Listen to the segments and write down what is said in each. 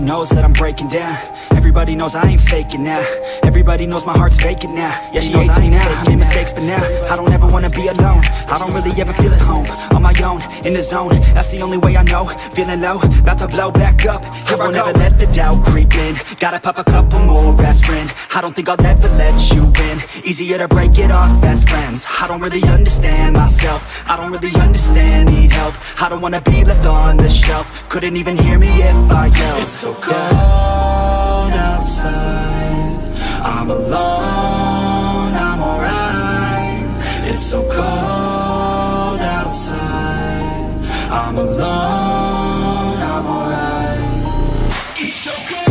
knows that I'm breaking down. Everybody knows I ain't faking now. Everybody knows my heart's vacant now. Yeah, she hates me now, I made mistakes but now I don't ever wanna be alone. I don't really ever feel at home. On my own, in the zone, that's the only way I know. Feeling low, about to blow back up. Here I won't ever let the doubt creep in. Gotta pop a couple more aspirin. I don't think I'll ever let you in. Easier to break it off best friends. I don't really understand myself. I don't really understand, need help. I don't wanna be left on the shelf. Couldn't even hear me if I yelled. It's so cold outside, I'm alone, I'm alright. It's so cold outside, I'm alone, I'm alright. It's so cold.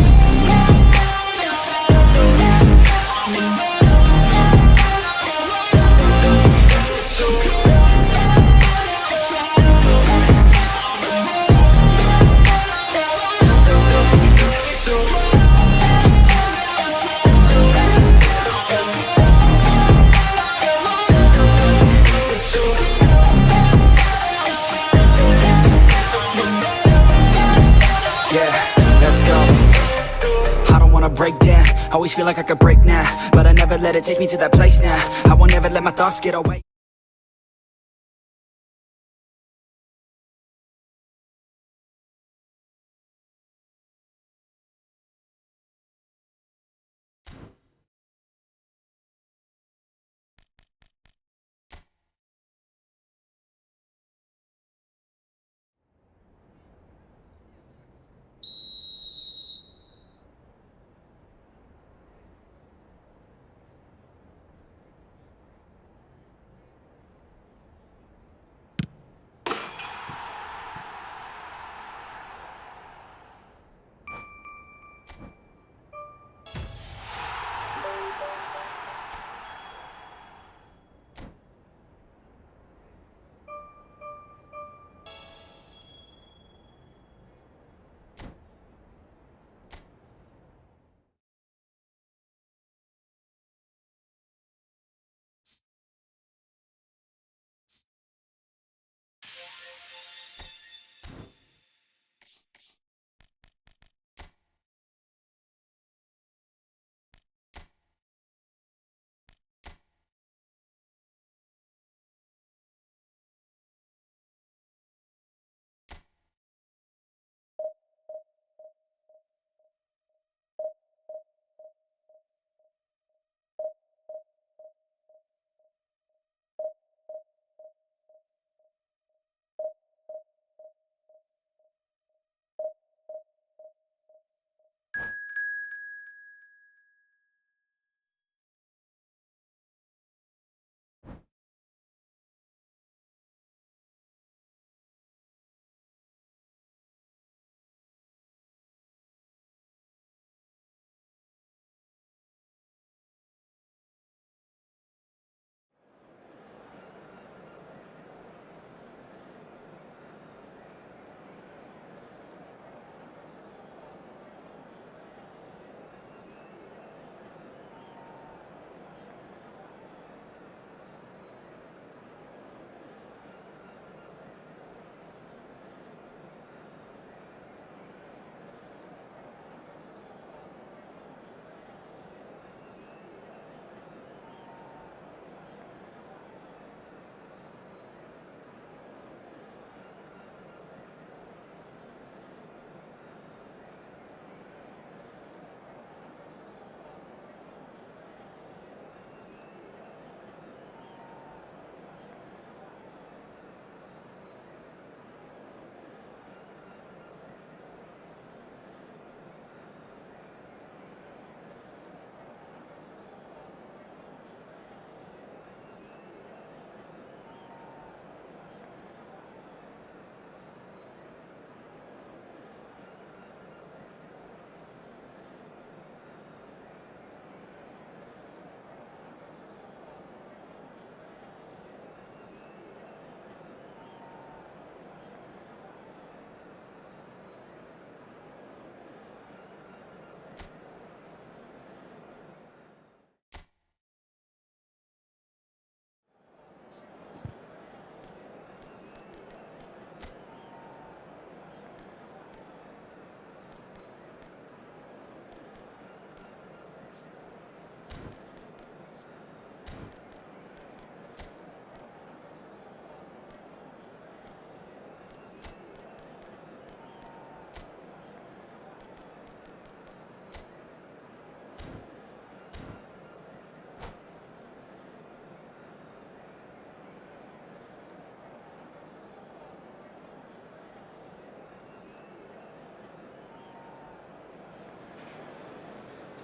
Break down, always feel like I could break now, but I never let it take me to that place now. I won't ever let my thoughts get away.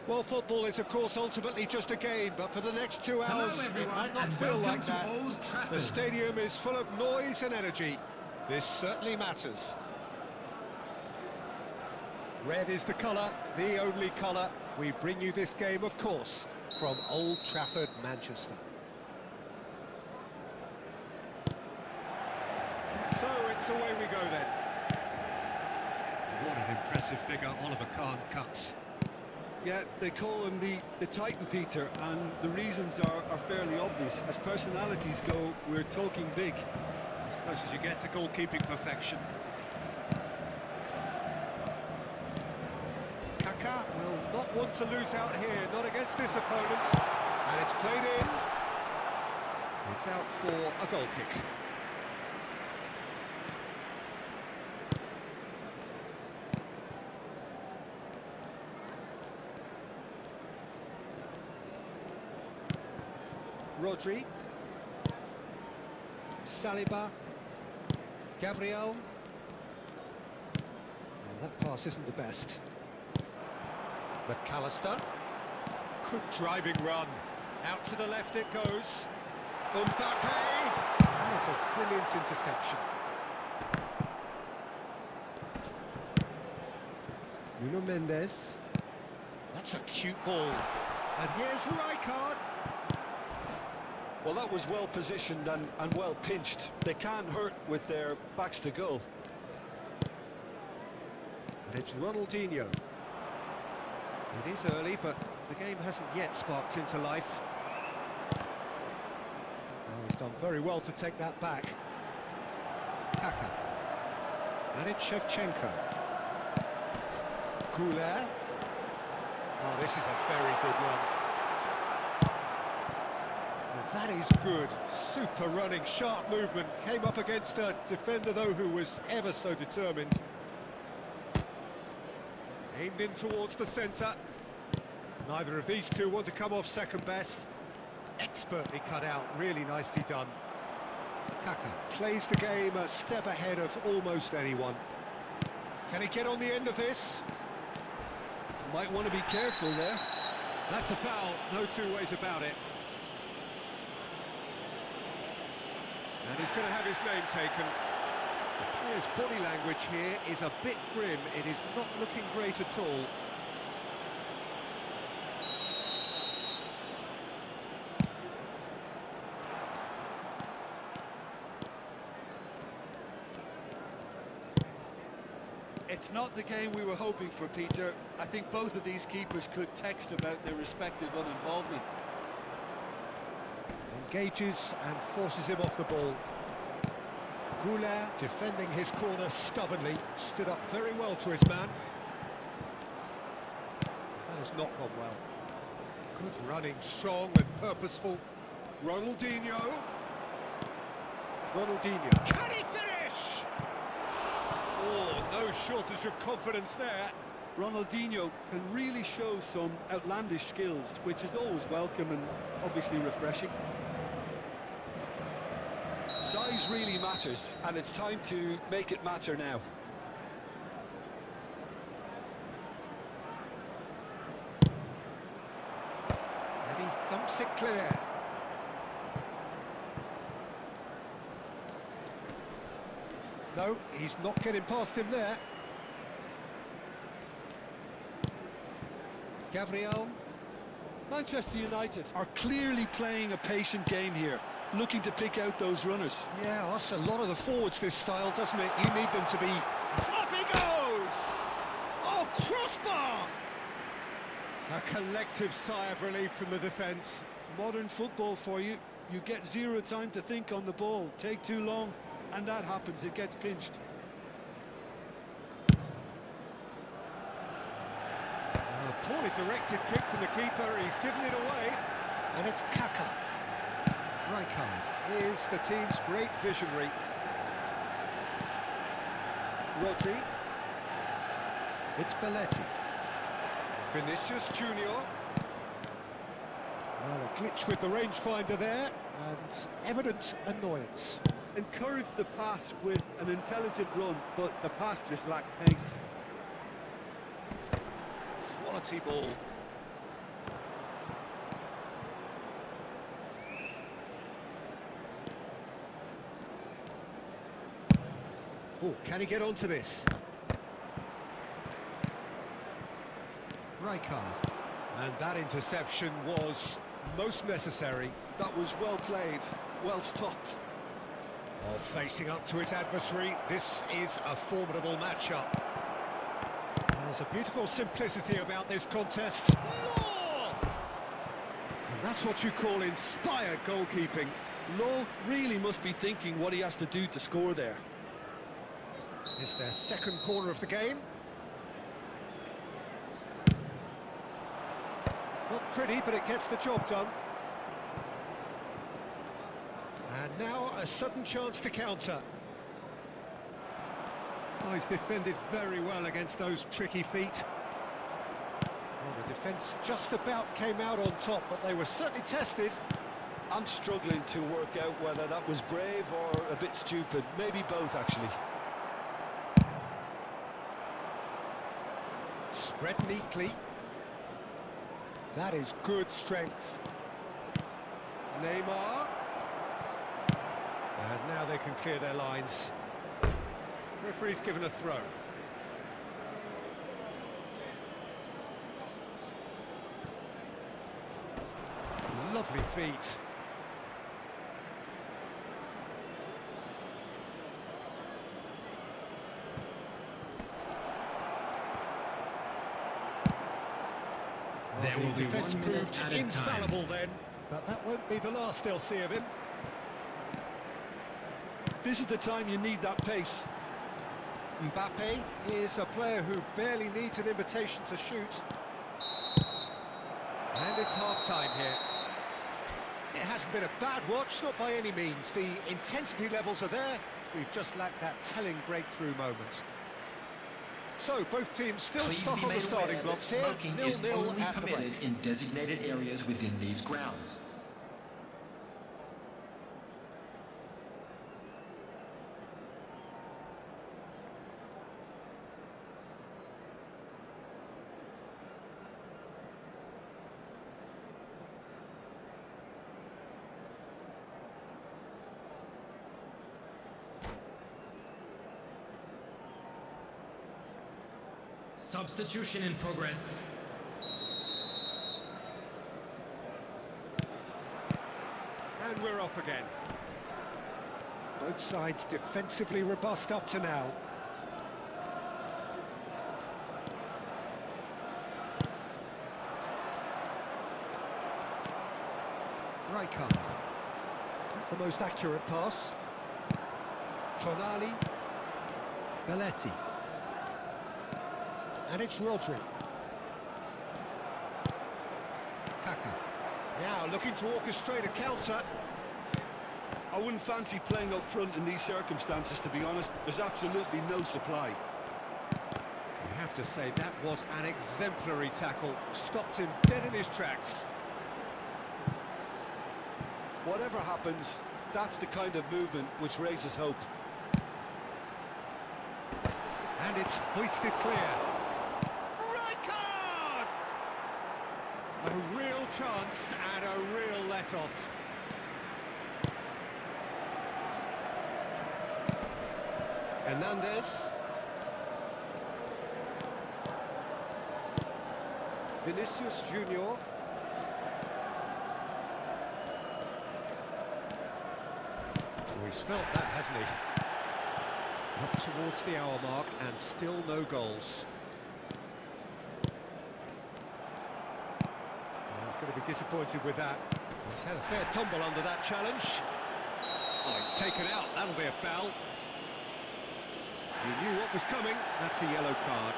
Well, football is, of course, ultimately just a game, but for the next 2 hours, it might not feel like that. The stadium is full of noise and energy. This certainly matters. Red is the colour, the only colour. We bring you this game, of course, from Old Trafford, Manchester. So it's away we go then. What an impressive figure Oliver Kahn cuts. Yeah, they call him the Titan, Peter, and the reasons are fairly obvious. As personalities go, we're talking big. As close as you get to goalkeeping perfection. Kaka will not want to lose out here, not against this opponent. And it's played in. It's out for a goal kick. Rodri, Saliba, Gabriel. Well, that pass isn't the best. McAllister. Good driving run. Out to the left it goes. Mbappe. That is a brilliant interception. Nuno Mendes. That's a cute ball. And here's Rijkaard. Well, that was well positioned and well pinched. They can't hurt with their backs to goal. And it's Ronaldinho. It is early, but the game hasn't yet sparked into life. Oh, he's done very well to take that back. Kaka. And it's Shevchenko. Goulet. Oh, this is a very good run. That is good. Super running, sharp movement. Came up against a defender, though, who was ever so determined. Aimed in towards the centre. Neither of these two want to come off second best. Expertly cut out, really nicely done. Kaka plays the game a step ahead of almost anyone. Can he get on the end of this? Might want to be careful there. That's a foul, no two ways about it. And he's going to have his name taken. The player's body language here is a bit grim. It is not looking great at all. It's not the game we were hoping for, Peter. I think both of these keepers could text about their respective uninvolvement. Engages and forces him off the ball. Goulet defending his corner stubbornly, stood up very well to his man. That has not gone well. Good running, strong and purposeful. Ronaldinho. Ronaldinho. Can he finish? Oh, no shortage of confidence there. Ronaldinho can really show some outlandish skills, which is always welcome and obviously refreshing. Size really matters, and it's time to make it matter now. And he thumps it clear. No, he's not getting past him there. Gabriel. Manchester United are clearly playing a patient game here, looking to pick out those runners. Yeah, that's a lot of the forwards, this style, doesn't it? You need them to be... Up he goes! Oh, crossbar! A collective sigh of relief from the defence. Modern football for you. You get zero time to think on the ball. Take too long, and that happens. It gets pinched. A poorly directed kick from the keeper. He's given it away. And it's Kaka. Rijkaard is the team's great visionary. Rodri. It's Belletti. Vinicius Junior. Well, a glitch with the rangefinder there, and evident annoyance. Encourage the pass with an intelligent run, but the pass just lacked pace. Quality ball. Oh, can he get onto this? Rijkaard. And that interception was most necessary. That was well played, well stopped. Oh, facing up to his adversary, this is a formidable matchup. There's a beautiful simplicity about this contest. Law! And that's what you call inspired goalkeeping. Law really must be thinking what he has to do to score there. It's their second corner of the game. Not pretty, but it gets the job done. And now a sudden chance to counter. Oh, he's defended very well against those tricky feet. Well, the defence just about came out on top, but they were certainly tested. I'm struggling to work out whether that was brave or a bit stupid. Maybe both, actually. Spread neatly. That is good strength. Neymar. And now they can clear their lines. Referee's given a throw. Lovely feet. There will The be defence 1 minute proved at a infallible time. then, but that won't be the last they'll see of him. This is the time you need that pace. Mbappe is a player who barely needs an invitation to shoot. And it's half-time here. It hasn't been a bad watch, not by any means. The intensity levels are there. We've just lacked that telling breakthrough moment. So, both teams still Please stuck be on the made starting aware blocks that here. smoking is 0-0 only at the break. permitted in designated areas within these grounds. Substitution in progress. And we're off again. Both sides defensively robust up to now. Rijkaard. Not the most accurate pass. Tonali. Belletti. And it's Rodri. Kaka. Now looking to orchestrate a counter. I wouldn't fancy playing up front in these circumstances, to be honest. There's absolutely no supply. You have to say that was an exemplary tackle. Stopped him dead in his tracks. Whatever happens, that's the kind of movement which raises hope. And it's hoisted clear. Rijkaard! A real chance and a real let-off. Hernandez. Vinicius Junior. Oh, he's felt that, hasn't he? Up towards the hour mark and still no goals. Well, he's going to be disappointed with that. He's had a fair tumble under that challenge. Oh, he's taken out. That'll be a foul. He knew what was coming. That's a yellow card.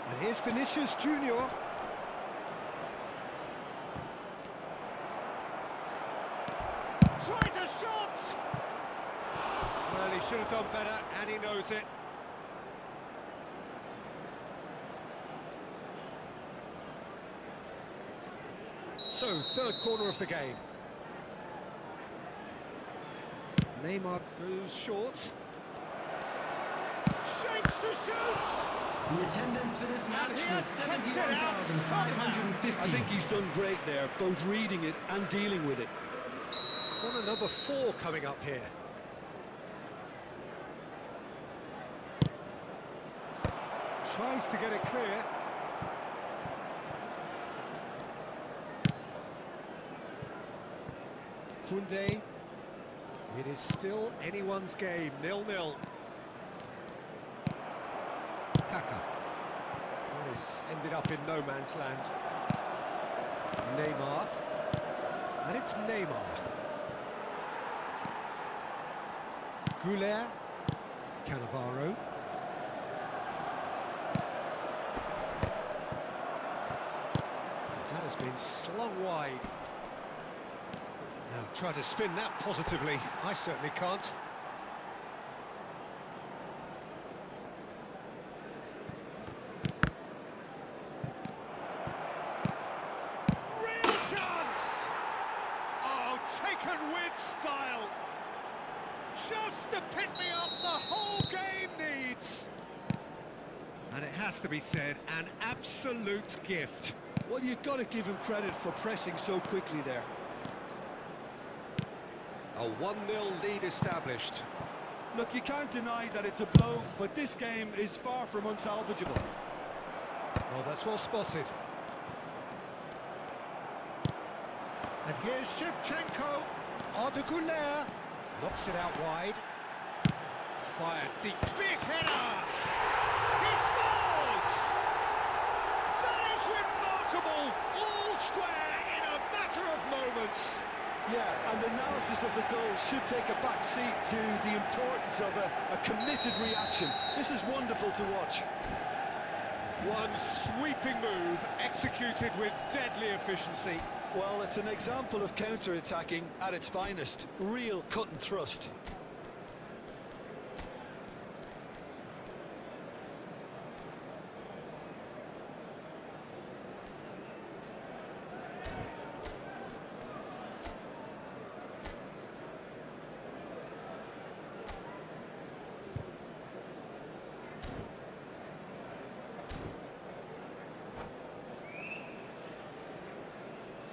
And here's Vinicius Junior. Tries a shot! Well, he should have done better, and he knows it. So, third corner of the game. Neymar goes short. Shapes to shoot! The attendance for this match was 71,550. I think he's done great there, both reading it and dealing with it. Corner number 4 coming up here. Tries to get it clear. Koundé. It is still anyone's game, 0-0. Kaka. This ended up in no man's land. Neymar. And it's Neymar. Goulet. Cannavaro. That has been slung wide. Now try to spin that positively. I certainly can't. Real chance! Oh, taken with style. Just the pick-me-up the whole game needs. And it has to be said, an absolute gift. Well, you've got to give him credit for pressing so quickly there. A 1-0 lead established. Look, you can't deny that it's a blow, but this game is far from unsalvageable. Well, that's well spotted. And here's Shevchenko. Arda Güler. Knocks it out wide. Fired deep. Big header! He scores! That is remarkable! All square in a matter of moments. Yeah, and analysis of the goal should take a back seat to the importance of a committed reaction. This is wonderful to watch. One sweeping move, executed with deadly efficiency. Well, it's an example of counter-attacking at its finest. Real cut and thrust.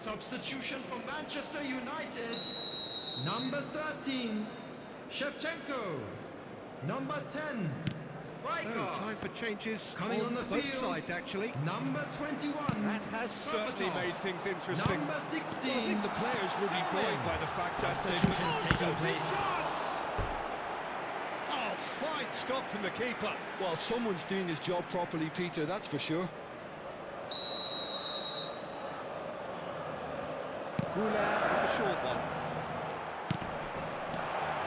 Substitution for Manchester United. Number 13, Shevchenko. Number 10, So, Striker. time for changes Coming on the both field. sides, actually. Number 21, That has certainly Berbatov. made things interesting. Number 16, Well, I think the players will be buoyed by the fact that they've been... Substitution taking place. Oh, fine stop from the keeper. Well, someone's doing his job properly, Peter, that's for sure. Goulet with a short one.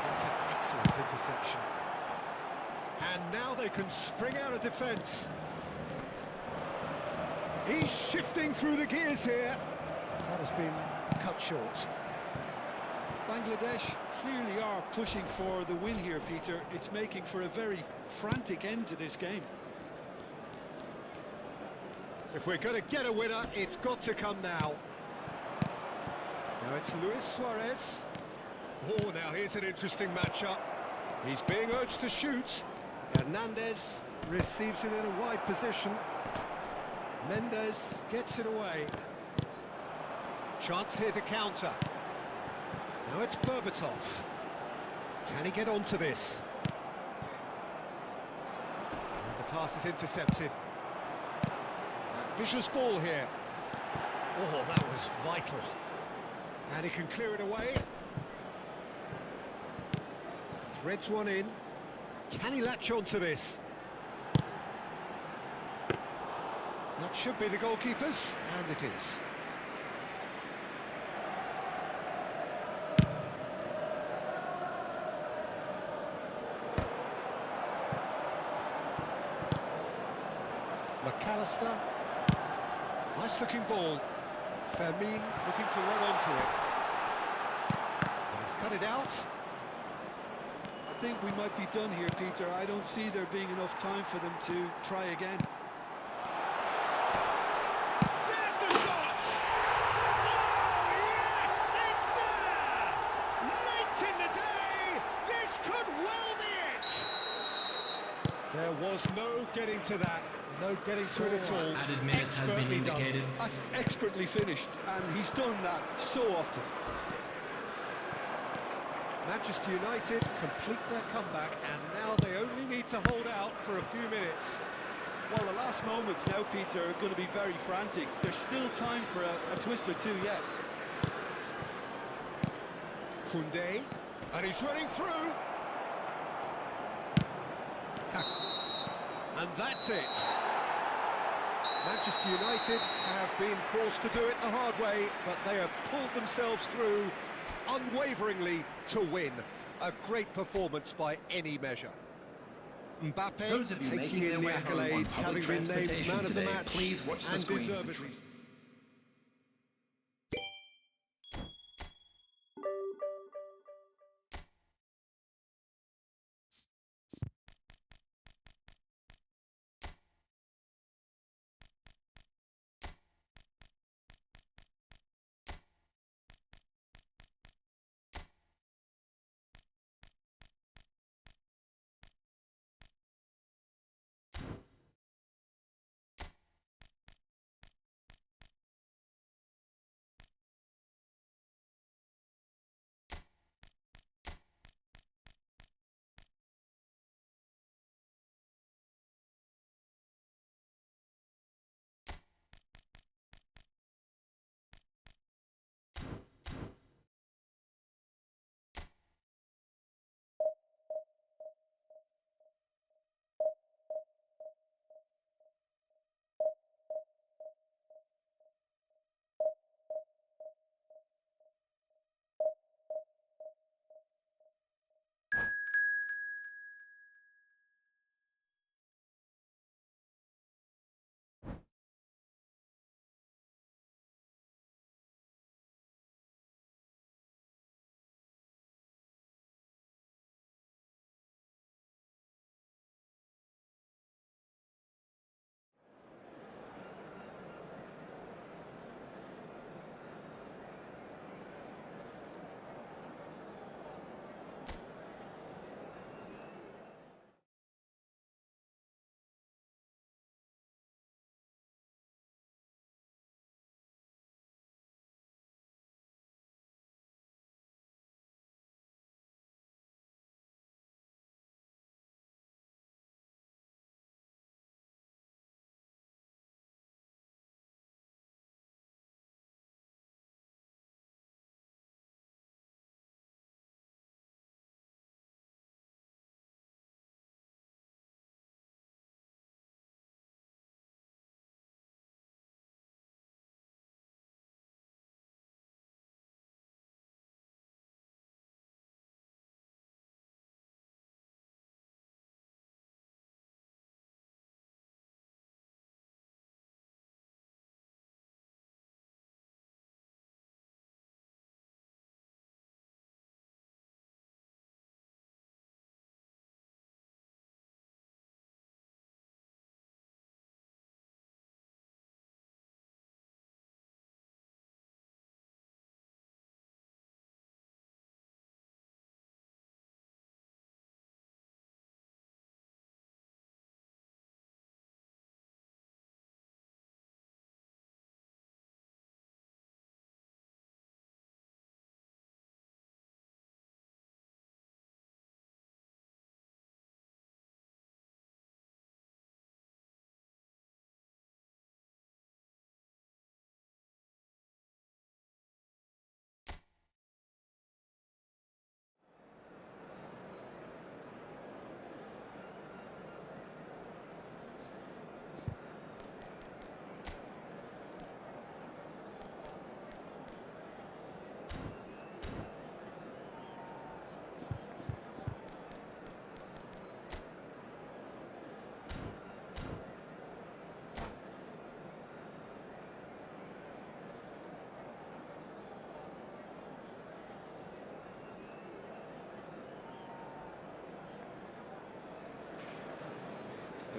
That's an excellent interception. And now they can spring out of defence. He's shifting through the gears here. That has been cut short. Bangladesh clearly are pushing for the win here, Peter. It's making for a very frantic end to this game. If we're going to get a winner, it's got to come now. Now it's Luis Suarez. Oh, now here's an interesting matchup. He's being urged to shoot. Hernandez receives it in a wide position. Mendes gets it away. Chance here to counter. Now it's Berbatov. Can he get onto this? And the pass is intercepted. Vicious ball here. Oh, that was vital. And he can clear it away. Threads one in. Can he latch onto this? That should be the goalkeeper's, and it is. McAllister. Nice looking ball. Fermin looking to run onto it. And he's cut it out. I think we might be done here, Peter. I don't see there being enough time for them to try again. There's the shot! Oh, yes, it's there! Late in the day, There was no getting to that, no getting to it at all. Added minutes has been Expertly done. indicated. That's expertly finished, and he's done that so often. Manchester United complete their comeback, and now they only need to hold out for a few minutes. Well, the last moments now, Peter, are going to be very frantic. There's still time for a twist or two yet. Koundé, and he's running through. And that's it. Manchester United have been forced to do it the hard way, but they have pulled themselves through unwaveringly to win. A great performance by any measure. Those Mbappe of you taking making in their the way home on accolades, public having been named transportation man of the today, match, please watch the and screen. deservedly.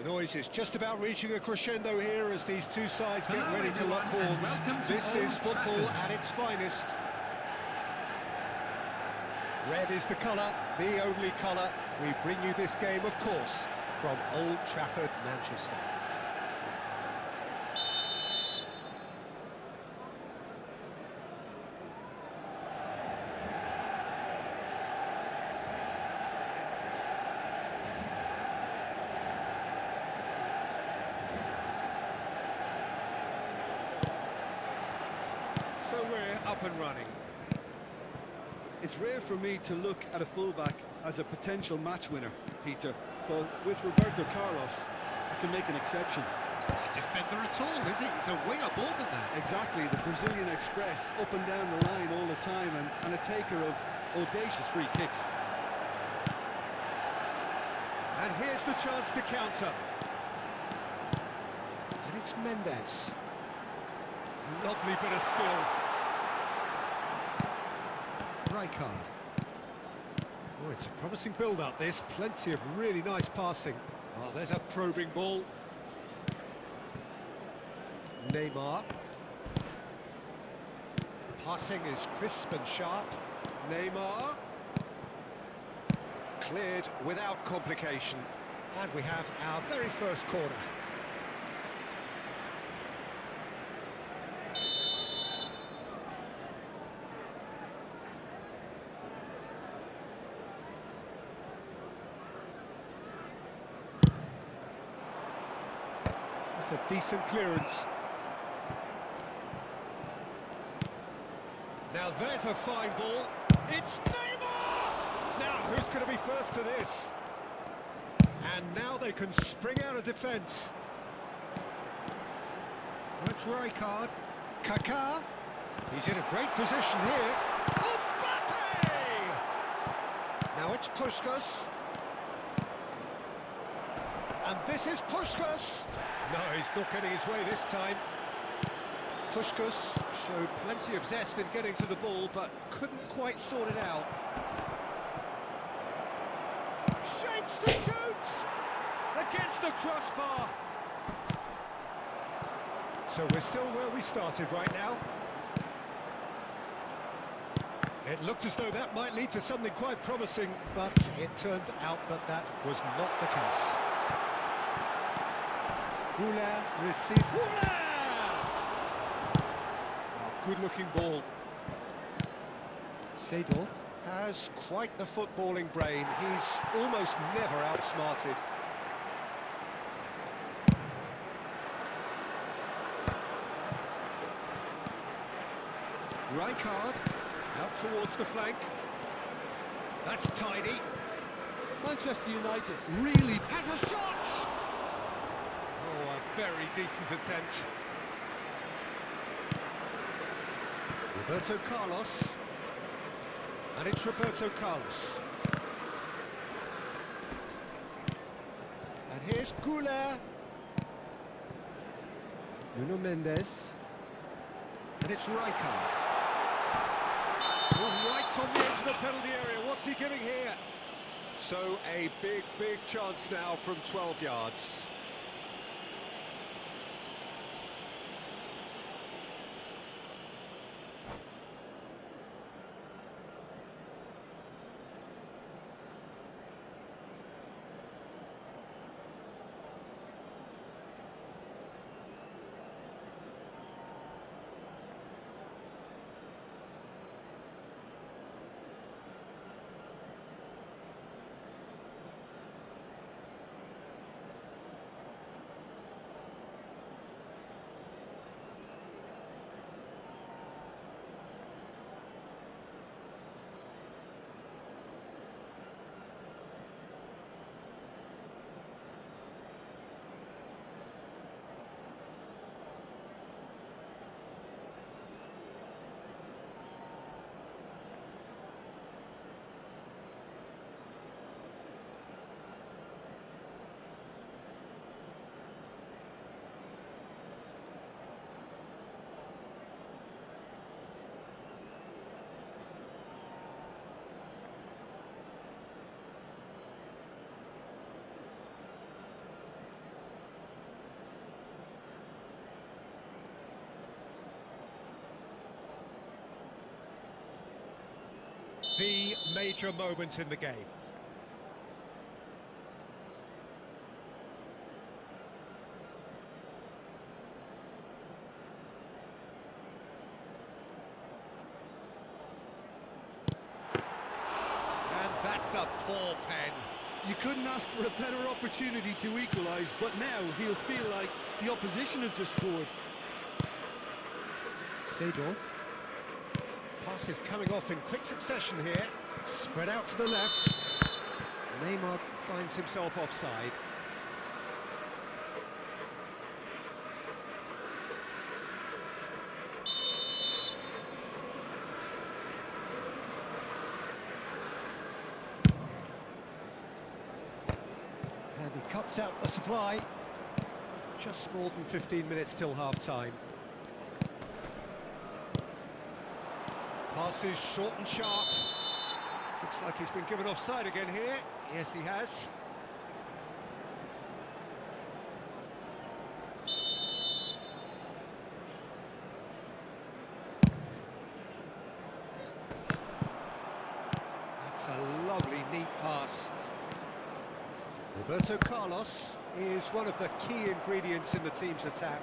The noise is just about reaching a crescendo here as these two sides get Hello, ready to lock everyone, and horns. welcome to This Old is football Trafford. at its finest. Red is the colour, the only colour. We bring you this game, of course, from Old Trafford, Manchester. So we're up and running. It's rare for me to look at a fullback as a potential match winner, Peter, but with Roberto Carlos, I can make an exception. He's not a defender at all, is he? He's a winger more than that. Exactly, the Brazilian Express, up and down the line all the time, and a taker of audacious free kicks. And here's the chance to counter. And it's Mendes. Lovely bit of skill. Rijkaard. Oh, it's a promising build-up, this. Plenty of really nice passing. Oh, there's a probing ball. Neymar. Passing is crisp and sharp. Neymar. Cleared without complication. And we have our very first corner. That's a decent clearance. Now there's a fine ball. It's Neymar! Now who's going to be first to this? And now they can spring out of defence. That's Rijkaard. Kaká. He's in a great position here. Mbappe! Now it's Puskas. And this is Puskas. No, he's not getting his way this time. Puskas showed plenty of zest in getting to the ball, but couldn't quite sort it out. Shapes to shoot! Against the crossbar. So we're still where we started right now. It looked as though that might lead to something quite promising, but it turned out that that was not the case. Goulart receives. Good-looking ball. Seedorf has quite the footballing brain. He's almost never outsmarted. Rijkaard out towards the flank. That's tidy. Manchester United really Has a shot! Oh, a very decent attempt. Roberto Carlos. And it's Roberto Carlos. And here's Goulart. Nuno Mendes. And it's Rijkaard. Oh, right on the edge of the penalty area. What's he giving here? So a big chance now from 12 yards. The major moment in the game. a poor pen. You couldn't ask for a better opportunity to equalise, but now he'll feel like the opposition have just scored. Seedorf. Pass is coming off in quick succession here. Spread out to the left. Neymar finds himself offside. And he cuts out the supply. Just more than 15 minutes till half-time. Pass is short and sharp. Looks like he's been given offside again here. Yes, he has. That's a lovely, neat pass. Roberto Carlos is one of the key ingredients in the team's attack.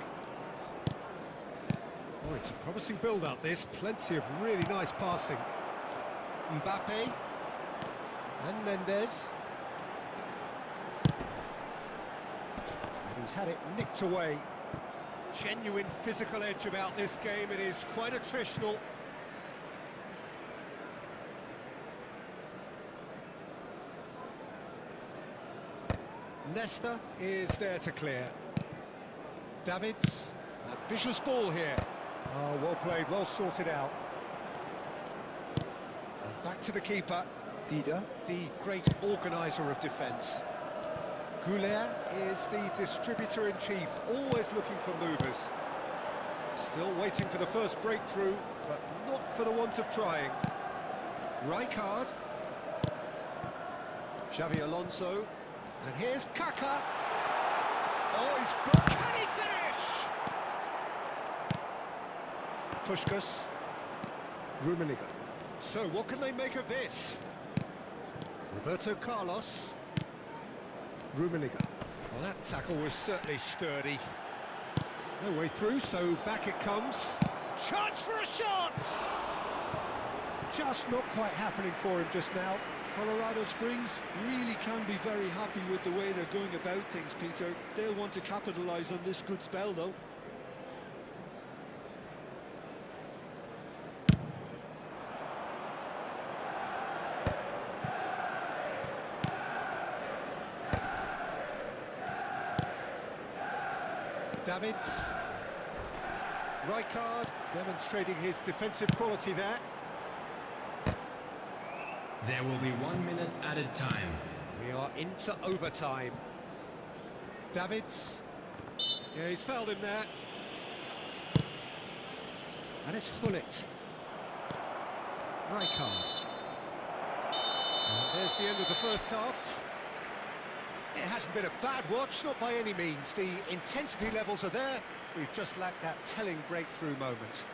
Oh, it's a promising build-up, this. Plenty of really nice passing. Mbappe. And Mendes. And he's had it nicked away. Genuine physical edge about this game. It is quite attritional. Nesta is there to clear. Davids. Ambitious ball here. Oh, well played, well sorted out. And back to the keeper, Dida, the great organiser of defence. Goulet is the distributor-in-chief, always looking for movers. Still waiting for the first breakthrough, but not for the want of trying. Rijkaard. Xavi Alonso. And here's Kaka. Oh, he's blocked. Can he finish? Puskás, Rummenigge. So what can they make of this? Roberto Carlos, Rummenigge. Well, that tackle was certainly sturdy. No way through, so back it comes. Chance for a shot! Just not quite happening for him just now. Colorado Springs really can be very happy with the way they're going about things, Peter. They'll want to capitalise on this good spell, though. Davids. Rijkaard demonstrating his defensive quality there. There will be 1 minute added time. We are into overtime. Davids. Yeah, he's fouled him there. And it's Hullet. Rijkaard. And there's the end of the first half. It hasn't been a bad watch, not by any means. The intensity levels are there. We've just lacked that telling breakthrough moment.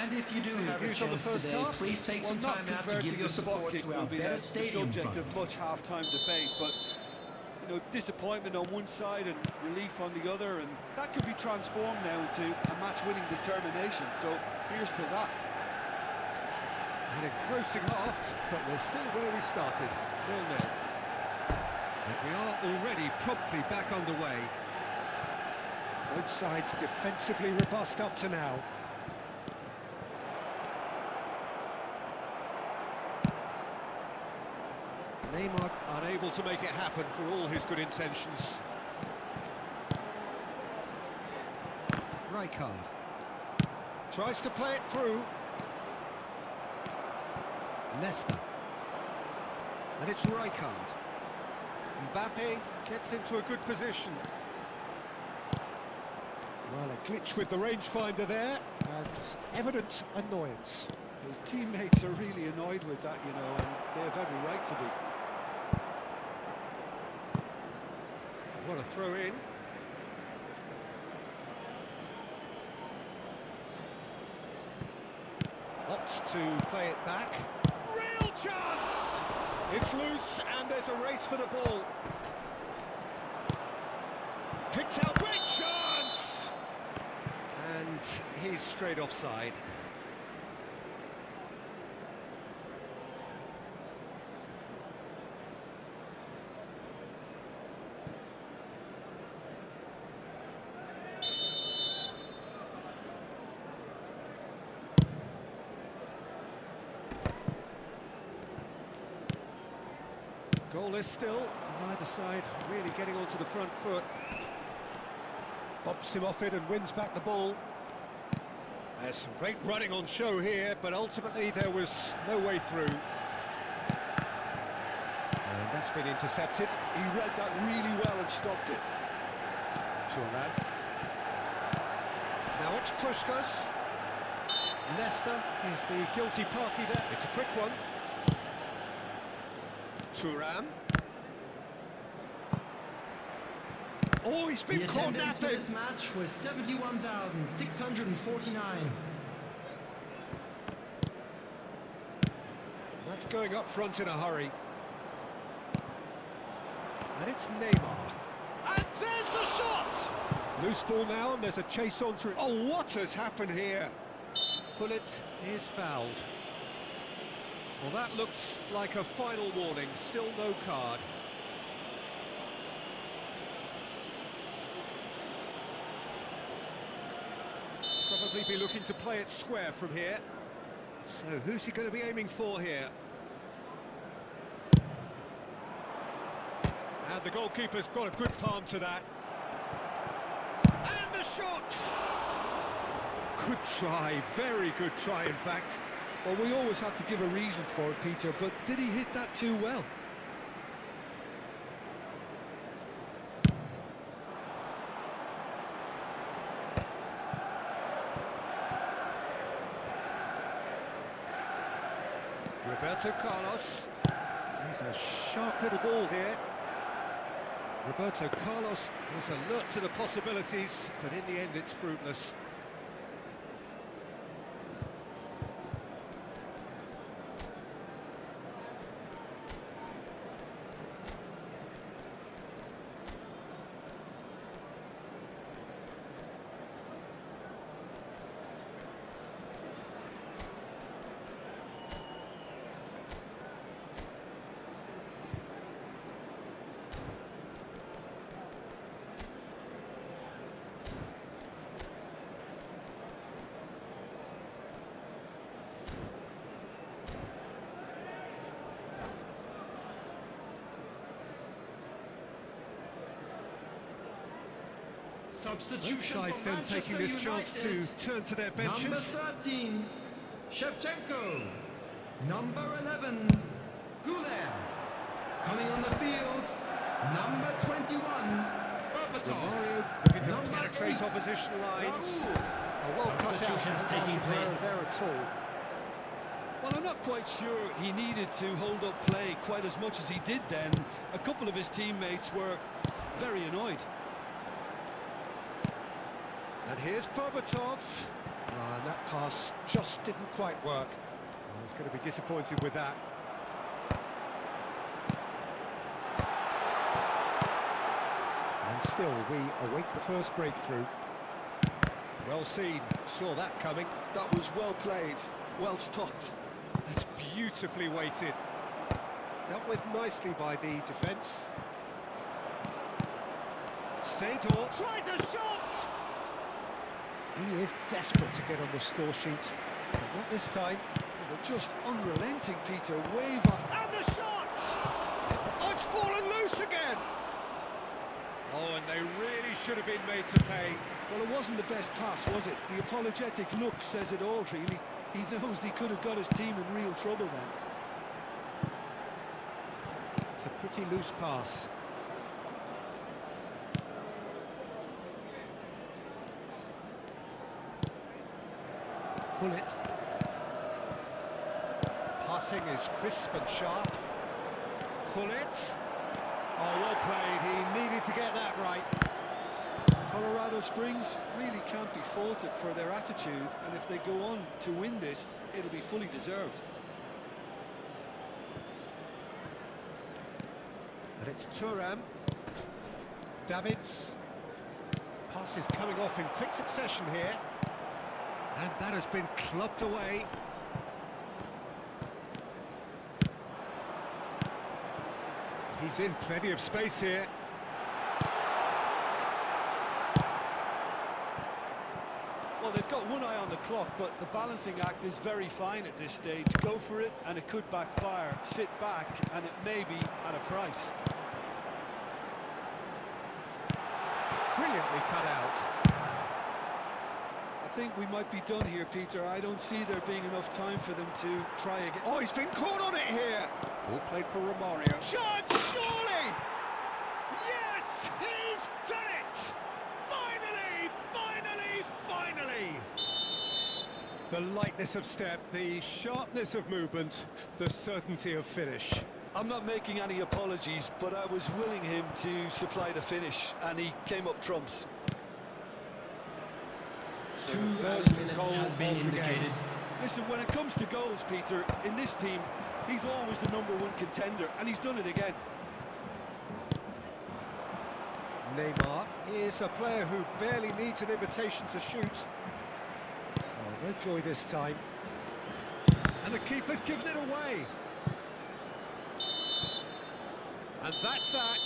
And if you do So have a views on the chance first today, half? please take Well, some not time out to converting give your a spot support kick to will our be better the stadium subject front. of much half-time debate, but you know, disappointment on one side and relief on the other, and that could be transformed now into a match-winning determination. So here's to that. An engrossing half, but we're still where we started, 0-0. And we are already promptly back underway. Both sides defensively robust up to now. Neymar unable to make it happen for all his good intentions. Rijkaard tries to play it through. Nesta. And it's Rijkaard. Mbappe gets into a good position. Well, a glitch with the rangefinder there, and evident annoyance. His teammates are really annoyed with that, you know, and they have every right to be. What a throw in. Opts to play it back. Real chance! It's loose and there's a race for the ball. Picked out, great chance! And he's straight offside. Scoreless still, neither side really getting onto the front foot. Bumps him off it and wins back the ball. There's some great running on show here, but ultimately there was no way through. And that's been intercepted. He read that really well and stopped it. Turan. Now it's Puskás. Leicester is the guilty party there. It's a quick one. Turan. Oh, he's been The caught attendance for napping. this match was 71,649. That's going up front in a hurry. And it's Neymar. And there's the shot! Loose ball now, and there's a chase on through. Oh, what has happened here? Pullet is fouled. Well, that looks like a final warning. Still no card. Probably be looking to play it square from here. So who's he going to be aiming for here? And the goalkeeper's got a good palm to that. And the shot! Good try, very good try in fact. Well, we always have to give a reason for it, Peter, but did he hit that too well? Roberto Carlos. He's a sharp little ball here. Roberto Carlos was alert to the possibilities, but in the end it's fruitless. Both Substitution sides for then taking Manchester this chance to United. turn to their benches. Number 13, Shevchenko. Number 11, Guler. Coming on the field, number 21, Berbatov. Mario looking to Number penetrate 8, opposition lines. Raul. A well cut out, Substitutions no taking margin for error place. there at all. Well, I'm not quite sure he needed to hold up play quite as much as he did then. A couple of his teammates were very annoyed. And here's Berbatov. And that pass just didn't quite work. I was going to be disappointed with that. And still, we await the first breakthrough. Well seen, saw that coming. That was well played, well stopped. That's beautifully weighted. Dealt with nicely by the defence. Seydor tries a shot! He is desperate to get on the score sheet, but not this time. They're just unrelenting, Peter. Wave off. And the shot! Oh, it's fallen loose again! Oh, and they really should have been made to pay. Well, it wasn't the best pass, was it? The apologetic look says it all, really. He knows he could have got his team in real trouble then. It's a pretty loose pass. Bullet. Passing is crisp and sharp. Bullet. Oh, well played. He needed to get that right. Colorado Springs really can't be faulted for their attitude, and if they go on to win this, it'll be fully deserved. And it's Thuram. Davids. Pass is coming off in quick succession here. And that has been clubbed away. He's in plenty of space here. Well, they've got one eye on the clock, but the balancing act is very fine at this stage. Go for it, and it could backfire. Sit back, and it may be at a price. Brilliantly cut out. I think we might be done here, Peter. I don't see there being enough time for them to try again. Oh, he's been caught on it here. Ball played for Romario. Shot, surely! Yes, he's done it! Finally, finally, finally! The lightness of step, the sharpness of movement, the certainty of finish. I'm not making any apologies, but I was willing him to supply the finish, and he came up trumps. So Two the first minutes goal has been of the game. indicated. Listen, when it comes to goals, Peter, in this team, he's always the #1 contender, and he's done it again. Neymar is a player who barely needs an invitation to shoot. Oh, no joy this time. And the keeper's given it away. And that's that.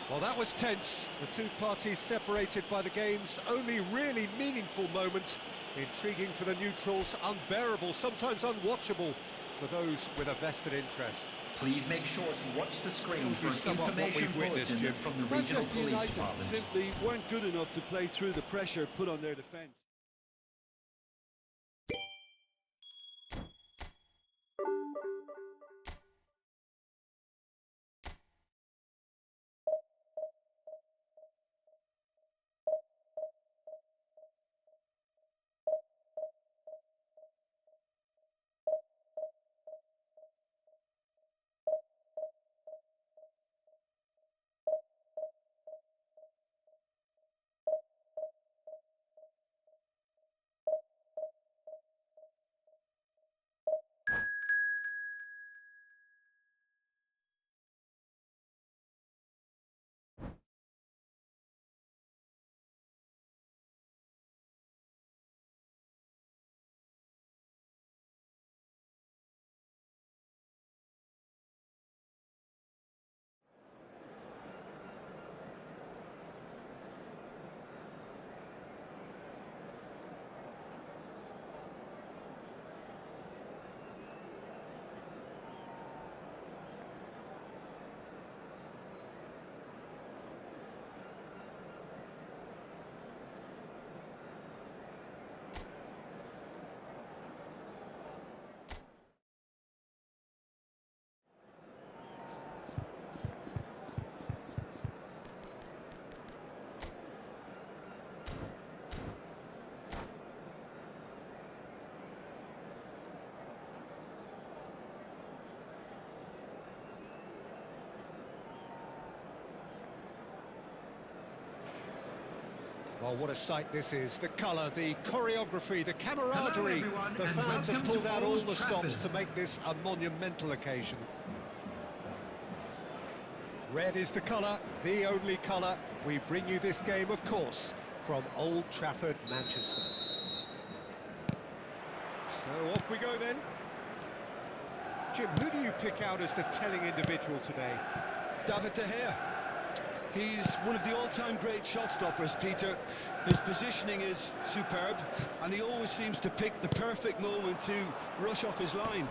Well, that was tense. The two parties separated by the game's only really meaningful moment. Intriguing for the neutrals, unbearable, sometimes unwatchable for those with a vested interest. Please make sure to watch the screen How for do you an sum up what information we've witnessed, bulletin Jim? from the regional Manchester police United department. simply weren't good enough to play through the pressure put on their defence. Oh, what a sight this is. The colour, the choreography, the camaraderie. Hello, everyone, The and fans have welcome pulled to out all Old the stops Trafford. to make this a monumental occasion. Red is the colour, the only colour. We bring you this game, of course, from Old Trafford, Manchester. So off we go then. Jim, who do you pick out as the telling individual today? David De Gea. He's one of the all-time great shot stoppers, Peter. His positioning is superb, and he always seems to pick the perfect moment to rush off his line.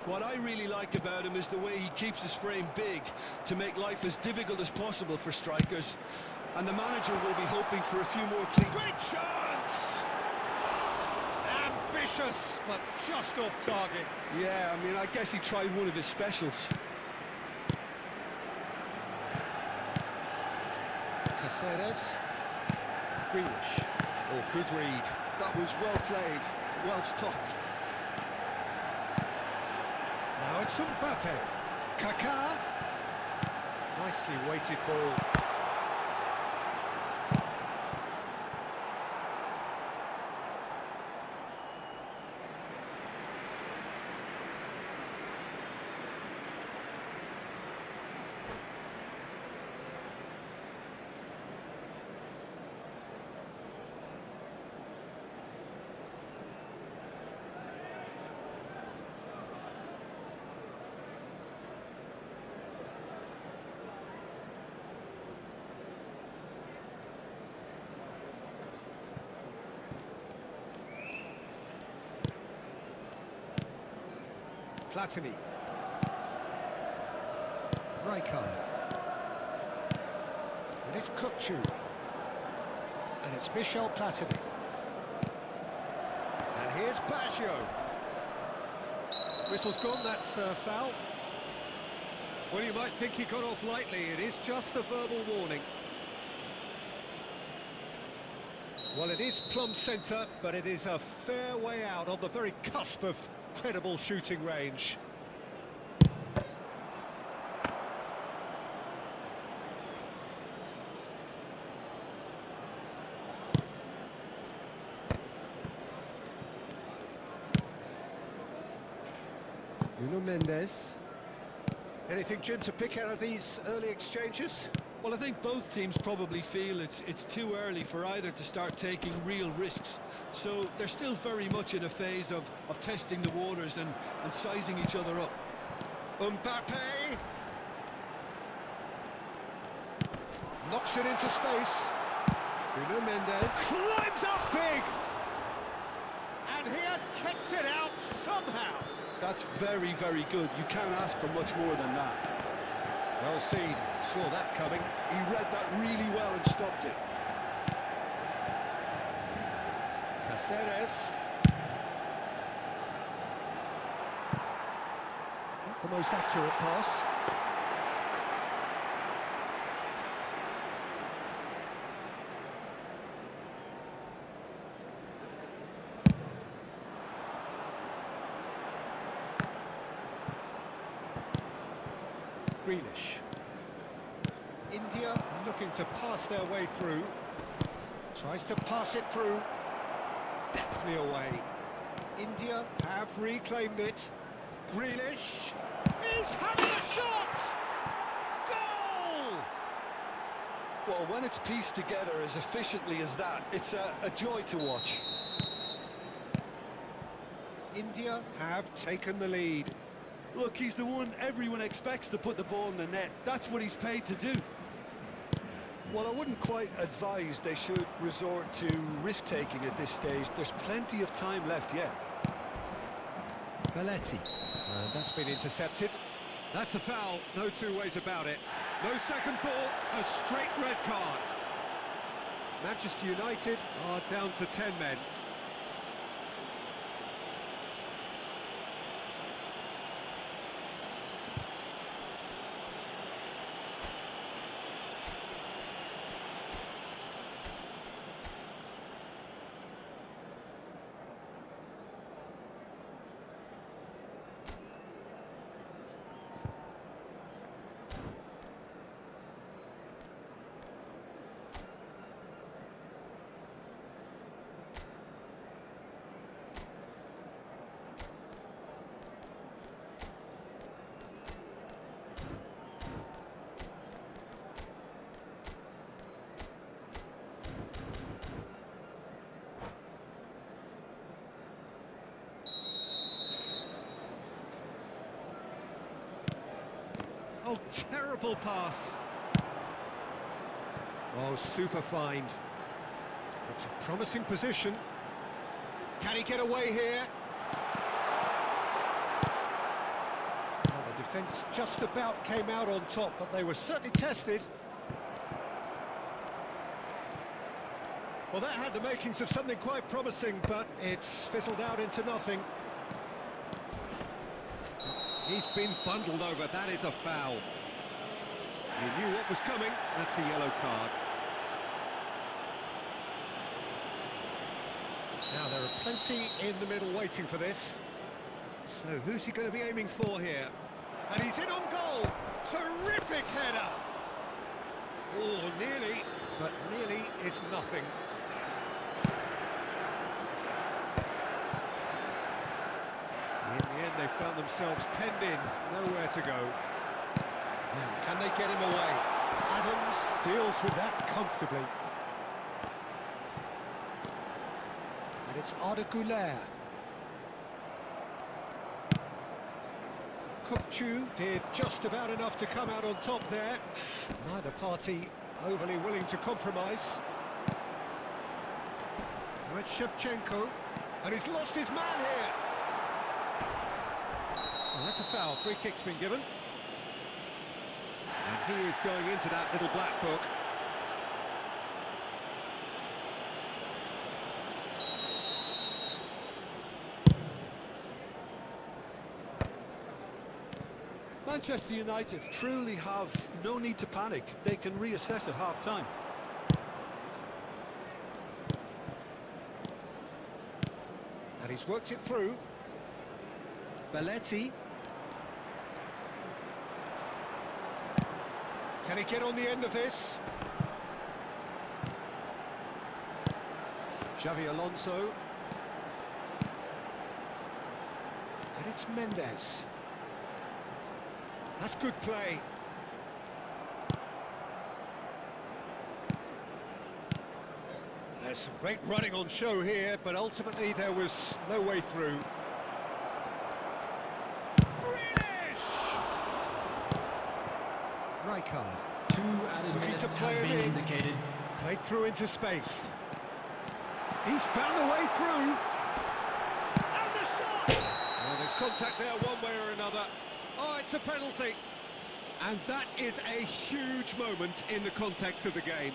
What I really like about him is the way he keeps his frame big to make life as difficult as possible for strikers. And the manager will be hoping for a few more clean... Great chance! Ambitious, but just off target. Yeah, I mean, I guess he tried one of his specials. Caceres. Grealish. Oh, good read. That was well played, well stopped. Now it's Mbappe. Kaká. Nicely weighted ball. Platini. Rijkaard. And it's Kukçu. And it's Michel Platini. And here's Baggio. Whistle's gone, that's foul. Well, you might think he got off lightly. It is just a verbal warning. Well, it is plumb centre, but it is a fair way out on the very cusp of credible shooting range. Nuno Mendes. Anything, Jim, to pick out of these early exchanges? Well, I think both teams probably feel it's too early for either to start taking real risks. So they're still very much in a phase of testing the waters and sizing each other up. Mbappe! Knocks it into space. Nuno Mendes climbs up big! And he has kicked it out somehow. That's very, very good. You can't ask for much more than that. Well seen, saw that coming. He read that really well and stopped it. Caceres. Not the most accurate pass. Grealish. India looking to pass their way through. Tries to pass it through. Deftly away. India have reclaimed it. Grealish is having a shot! Goal! Well, when it's pieced together as efficiently as that, it's a joy to watch. India have taken the lead. Look, he's the one everyone expects to put the ball in the net. That's what he's paid to do. Well, I wouldn't quite advise they should resort to risk-taking at this stage. There's plenty of time left yet. Belletti. And that's been intercepted. That's a foul, no two ways about it. No second thought, a straight red card. Manchester United are down to 10 men. Oh, terrible pass. Oh, super find. It's a promising position. Can he get away here? Well, the defence just about came out on top, but they were certainly tested. Well, that had the makings of something quite promising, but it's fizzled out into nothing. He's been bundled over, that is a foul. He knew what was coming, that's a yellow card. Now, there are plenty in the middle waiting for this. So, who's he going to be aiming for here? And he's in on goal! Terrific header! Oh, nearly, but nearly is nothing. In the end, they found themselves penned in, nowhere to go. Now, can they get him away? Adams deals with that comfortably. And it's Arda Güler. Kukçu did just about enough to come out on top there. Neither party overly willing to compromise. Now it's Shevchenko, and he's lost his man here. Well, that's a foul. Free kick's been given. And he is going into that little black book. Manchester United truly have no need to panic. They can reassess at half-time. And he's worked it through. Belletti. Can he get on the end of this? Xavi Alonso. And it's Mendes. That's good play. There's some great running on show here, but ultimately there was no way through. Grealish! Rijkaard. 2 added Looking minutes to play has it been in. indicated. Played through into space. He's found a way through. And the shot! Well, there's contact there one way or another. Oh, it's a penalty. And that is a huge moment in the context of the game.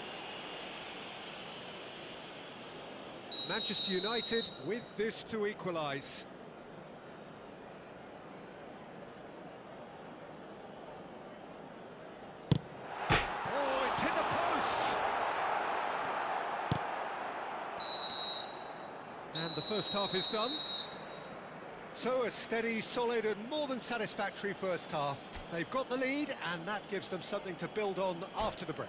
Manchester United with this to equalise. Oh, it's hit the post! And the first half is done. So a steady, solid and more than satisfactory first half. They've got the lead and that gives them something to build on after the break.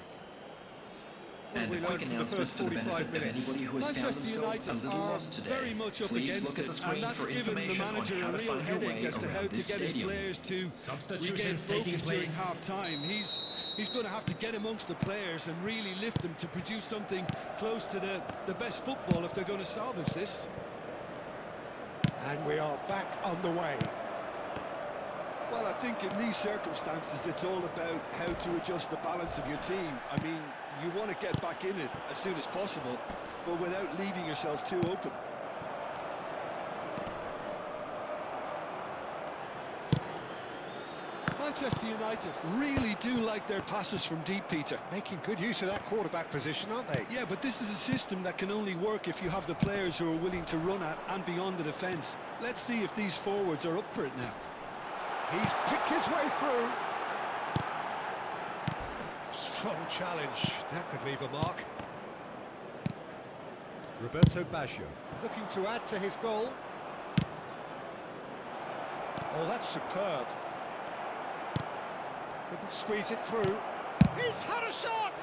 What have And we a quick learned from the announcement first for the 45 benefit of minutes? anybody who has found Manchester themselves a United little are lost today. very much up Please against look at it, the screen and that's for given the information on manager how a to real find your headache way as to how around to this get his stadium. players to regain Substitutions taking focus during place. half-time. He's going to have to get amongst the players and really lift them to produce something close to the best football if they're going to salvage this. And we are back underway. Well, I think in these circumstances, it's all about how to adjust the balance of your team. I mean, you want to get back in it as soon as possible, but without leaving yourself too open. Manchester United really do like their passes from deep, Peter. Making good use of that quarterback position, aren't they? Yeah, but this is a system that can only work if you have the players who are willing to run at and beyond the defence. Let's see if these forwards are up for it now. He's picked his way through. Strong challenge. That could leave a mark. Roberto Baggio looking to add to his goal. Oh, that's superb. Couldn't squeeze it through. He's had a shot!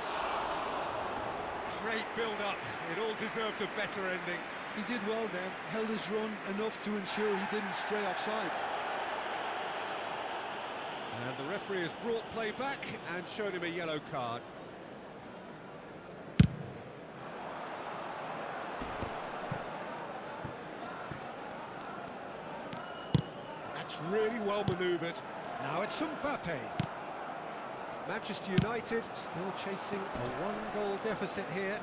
Great build-up. It all deserved a better ending. He did well there, held his run enough to ensure he didn't stray offside. And the referee has brought play back and shown him a yellow card. That's really well manoeuvred. Now it's Mbappe. Manchester United still chasing a one-goal deficit here.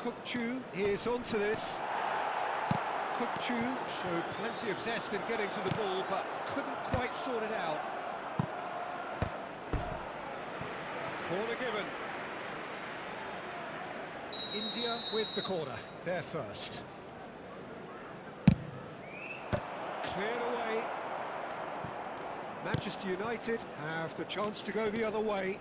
Kukçu is onto this. Kukçu showed plenty of zest in getting to the ball, but couldn't quite sort it out. Corner given. India with the corner, they're first. Cleared away. Manchester United have the chance to go the other way.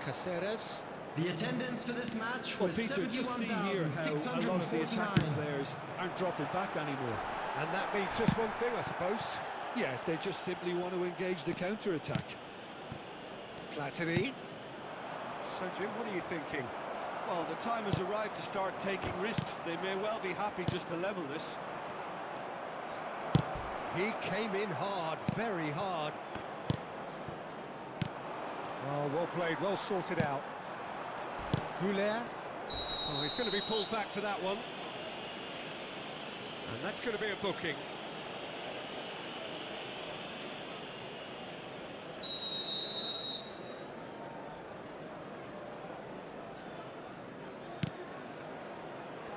Caceres. The attendance for this match Well, was Peter, just see here how a lot of the attacking 71,649. players aren't dropping back anymore. And that means just one thing, I suppose. Yeah, they just simply want to engage the counter-attack. Platini. So, Jim, what are you thinking? Well, the time has arrived to start taking risks. They may well be happy just to level this. He came in hard, very hard. Oh, well played, well sorted out. Goulet. Oh, he's going to be pulled back for that one. And that's going to be a booking.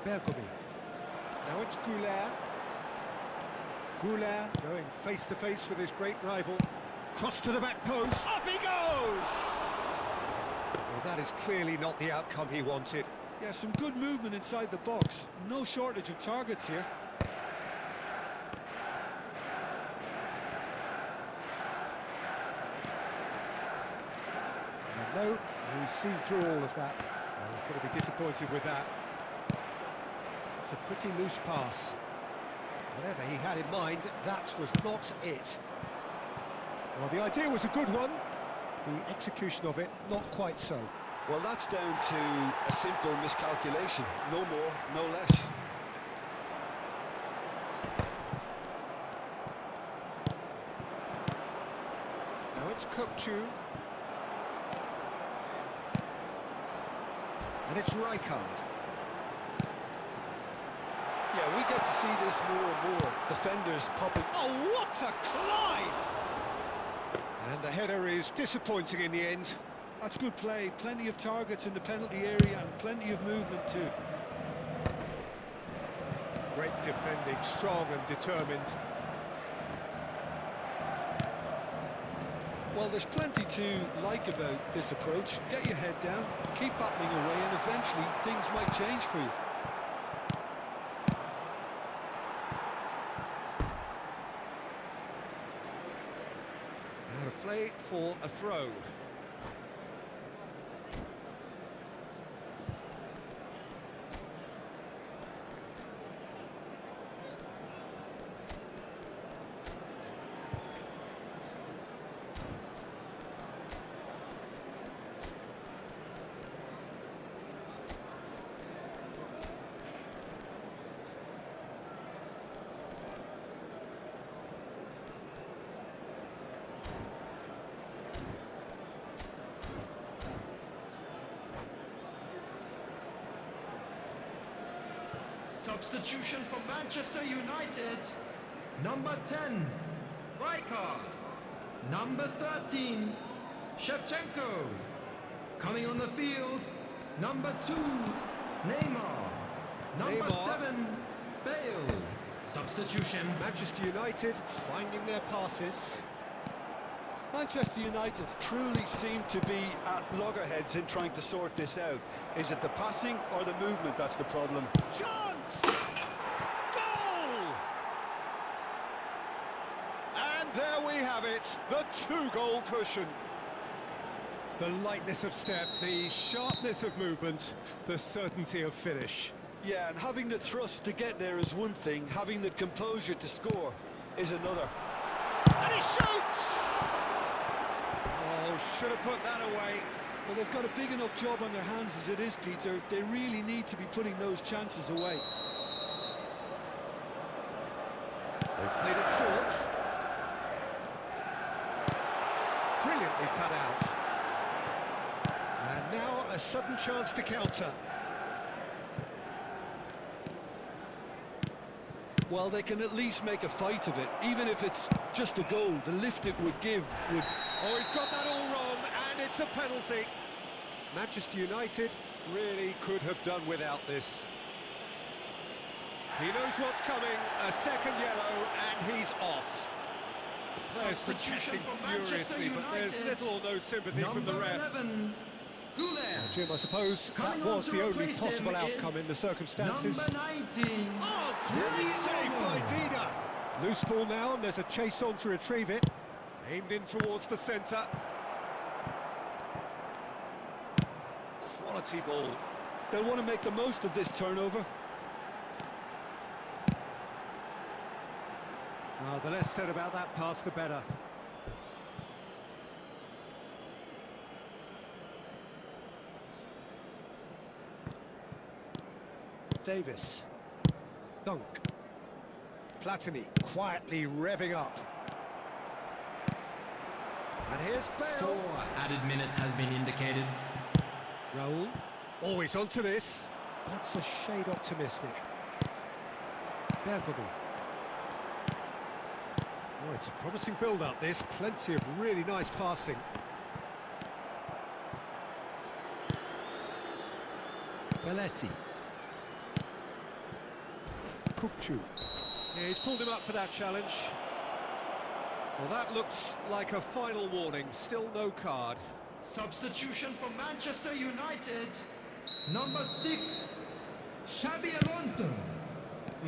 Peruzzi. Now it's Gerrard. Gerrard going face to face with his great rival. Cross to the back post. Up he goes! Well, that is clearly not the outcome he wanted. Yeah, some good movement inside the box. No shortage of targets here. No, he's seen through all of that. Well, he's going to be disappointed with that. It's a pretty loose pass. Whatever he had in mind, that was not it. Well, the idea was a good one. The execution of it, not quite so. Well, that's down to a simple miscalculation. No more, no less. Now it's Gerrard. And it's Gerrard. Yeah, we get to see this more and more. Defenders popping. Oh, what a climb! And the header is disappointing in the end. That's good play. Plenty of targets in the penalty area and plenty of movement too. Great defending, strong and determined. Well, there's plenty to like about this approach. Get your head down, keep battling away, and eventually things might change for you. Out of play for a throw. Substitution for Manchester United. Number 10, Rijkaard. Number 13, Shevchenko. Coming on the field, number 2, Neymar. Number Neymar. 7, Bale. Substitution. Manchester United finding their passes. Manchester United truly seem to be at loggerheads in trying to sort this out. Is it the passing or the movement that's the problem? Chance! Goal! And there we have it, the 2-goal cushion. The lightness of step, the sharpness of movement, the certainty of finish. Yeah, and having the thrust to get there is one thing, having the composure to score is another. And he shoots! Oh, should have put that away. Well, they've got a big enough job on their hands as it is, Peter. They really need to be putting those chances away. They've played it short. Brilliantly cut out. And now a sudden chance to counter. Well, they can at least make a fight of it. Even if it's just a goal, the lift it would give would... Oh, he's got that all wrong, and it's a penalty. Manchester United really could have done without this. He knows what's coming, a second yellow, and he's off. The players protesting furiously, but there's little or no sympathy from the ref. 11, Gerrard. Jim, I suppose Coming that on was to the only replace possible him outcome is in the circumstances. Number 19. Oh, great save by Dida! Loose ball now, and there's a chase on to retrieve it. Aimed in towards the centre. Quality ball. They'll want to make the most of this turnover. Oh, the less said about that pass, the better. Davis. Dunk. Platini quietly revving up. And here's Bale. 4 added minutes has been indicated. Raul. Always onto this. That's a shade optimistic. Peruzzi. Oh, it's a promising build-up, this. Plenty of really nice passing. Belletti. Yeah, he's pulled him up for that challenge. Well, that looks like a final warning. Still no card. Substitution for Manchester United. Number 6, Xabi Alonso.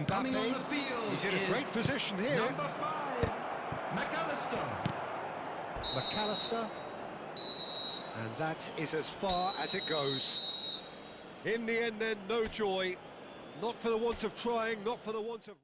Coming on the field. He's in a great position here. Number 5, McAllister. McAllister. And that is as far as it goes. In the end then, no joy. Not for the want of trying, not for the want of...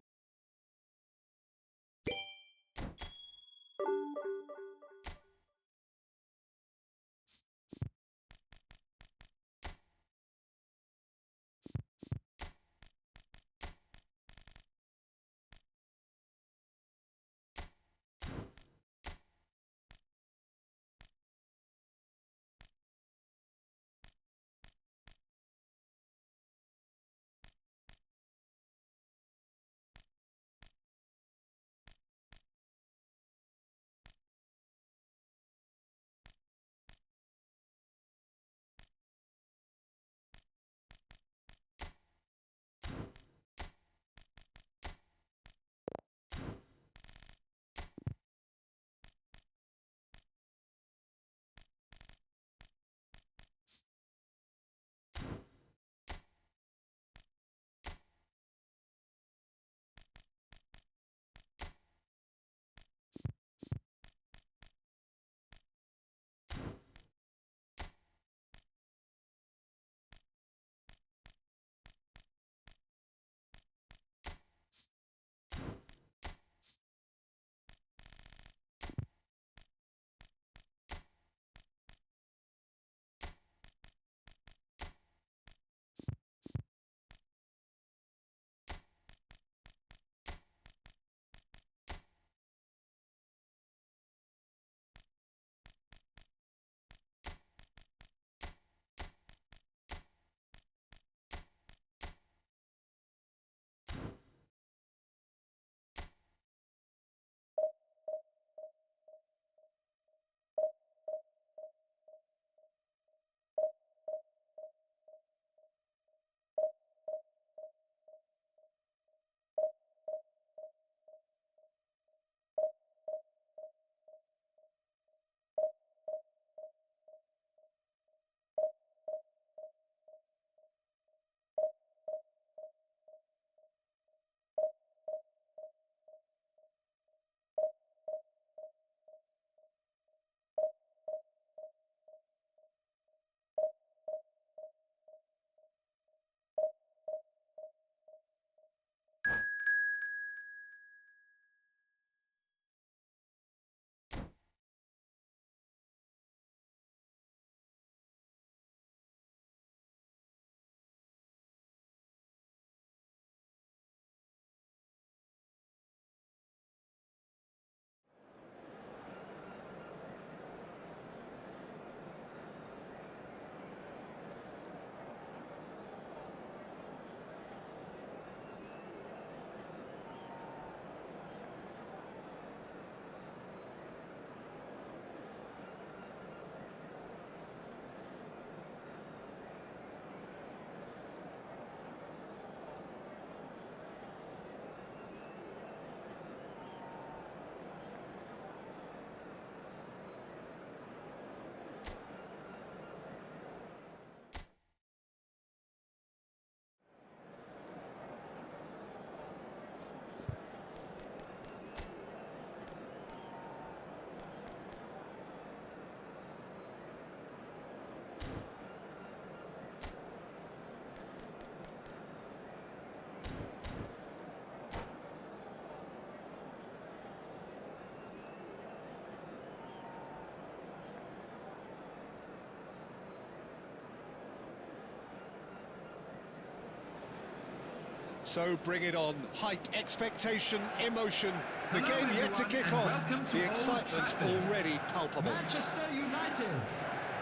So bring it on. Hype, expectation, emotion. The Hello game yet to everyone, kick and off. welcome to The Old excitement Trafford. already palpable. Manchester United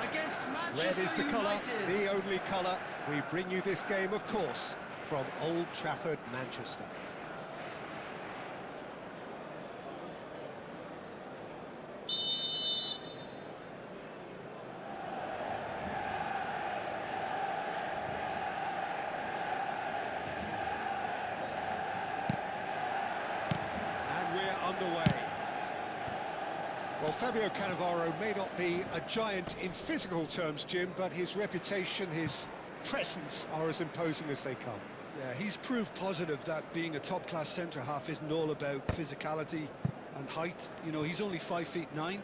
against Manchester Red is the colour, United. the only colour. We bring you this game, of course, from Old Trafford, Manchester. underway. Well, Fabio Cannavaro may not be a giant in physical terms, Jim, but his reputation, his presence are as imposing as they come. Yeah, he's proved positive that being a top-class centre-half isn't all about physicality and height. You know, he's only 5'9",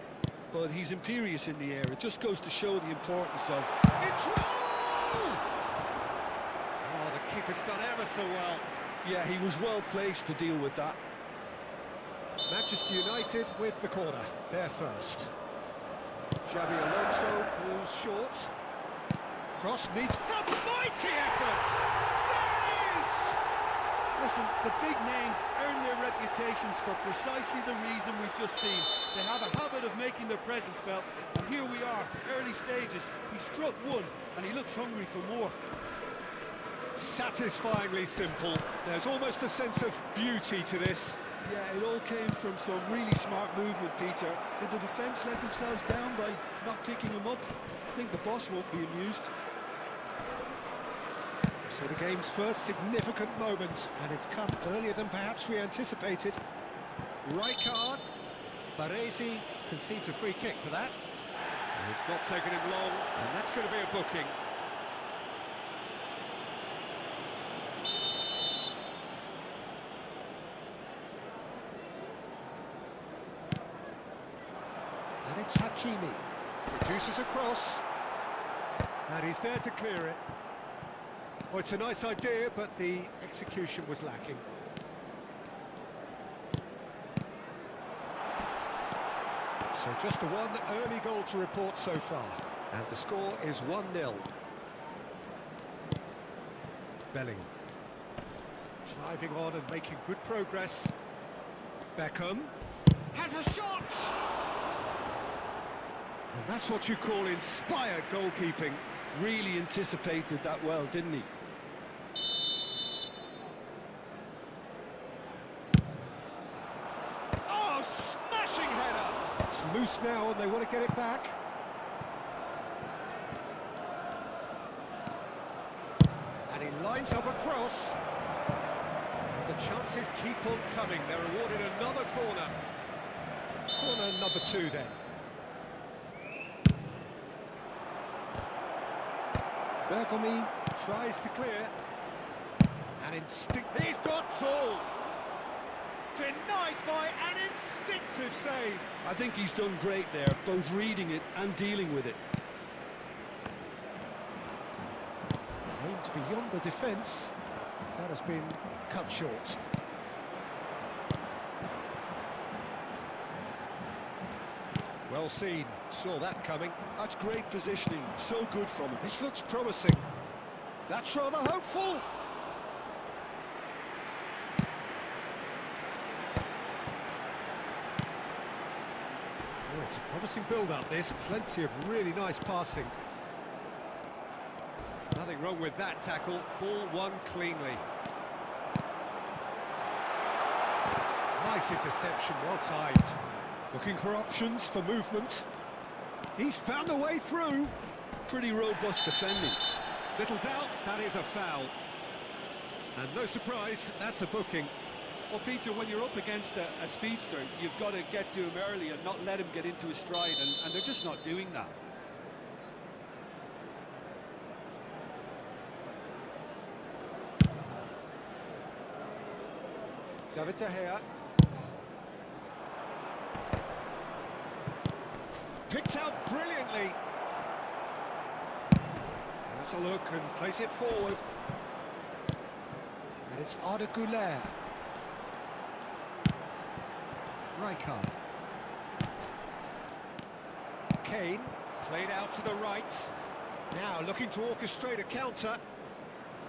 but he's imperious in the air. It just goes to show the importance of... It's roll! Oh, the keeper's done ever so well. Yeah, he was well placed to deal with that. Manchester United with the corner, there first. Xabi Alonso, who's short. Cross needs a mighty effort! There it is! Listen, the big names earn their reputations for precisely the reason we've just seen. They have a habit of making their presence felt, and here we are, early stages. He struck one, and he looks hungry for more. Satisfyingly simple. There's almost a sense of beauty to this. Yeah, it all came from some really smart movement, Peter. Did the defence let themselves down by not picking him up? I think the boss won't be amused. So the game's first significant moment, and it's come earlier than perhaps we anticipated. Rijkaard, Peruzzi concedes a free kick for that. It's not taken him long, and that's going to be a booking. And it's Hakimi. Produces a cross. And he's there to clear it. Well, it's a nice idea, but the execution was lacking. So just the one early goal to report so far. And the score is 1-0. Bellingham. Driving on and making good progress. Beckham has a shot! And that's what you call inspired goalkeeping. Really anticipated that well, didn't he? Oh, smashing header! It's loose now and they want to get it back. And he lines up a cross. And the chances keep on coming. They're awarded another corner. Corner number 2 then. Bergomi tries to clear. And he's got Tool. Denied by an instinctive save. I think he's done great there, both reading it and dealing with it. Aimed beyond the defence. That has been cut short. Well seen, saw that coming. That's great positioning, so good from him. This looks promising. That's rather hopeful. Oh, it's a promising build-up, this. Plenty of really nice passing. Nothing wrong with that tackle. Ball won cleanly. Nice interception, well timed. Looking for options for movement. He's found a way through. Pretty robust defending. Little doubt, that is a foul. And no surprise, that's a booking. Well, Peter, when you're up against a speedster, you've got to get to him early and not let him get into his stride, and they're just not doing that. David De Gea. Picked out brilliantly. Let's a look and place it forward. And it's Arda Güler. Rijkaard. Kane, played out to the right. Now looking to orchestrate a counter.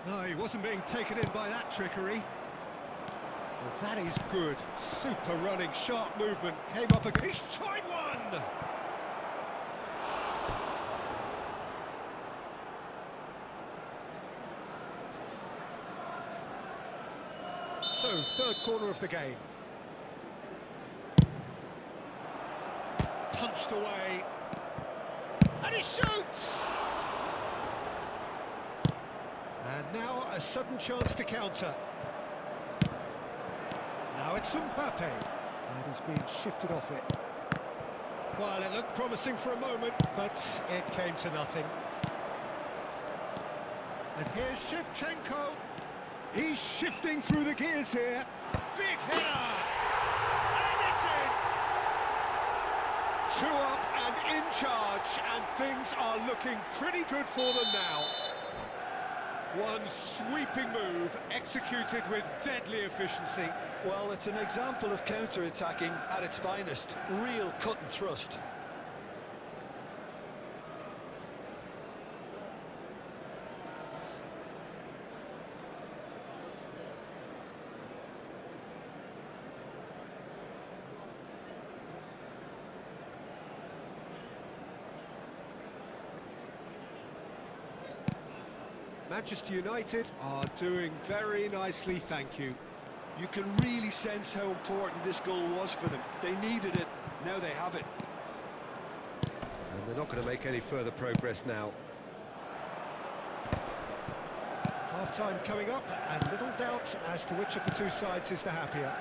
No, he wasn't being taken in by that trickery. Well, that is good. Super running, sharp movement. Came up again. He's tried one! So, third corner of the game. Punched away. And he shoots! And now a sudden chance to counter. Now it's Mbappe. And he's been shifted off it. Well, it looked promising for a moment, but it came to nothing. And here's Shevchenko. He's shifting through the gears here. Big header! And it's in! 2 up and in charge, and things are looking pretty good for them now. One sweeping move, executed with deadly efficiency. Well, it's an example of counter-attacking at its finest. Real cut and thrust. Manchester United are doing very nicely, thank you. You can really sense how important this goal was for them. They needed it, now they have it. And they're not going to make any further progress now. Half-time coming up, and little doubt as to which of the two sides is the happier.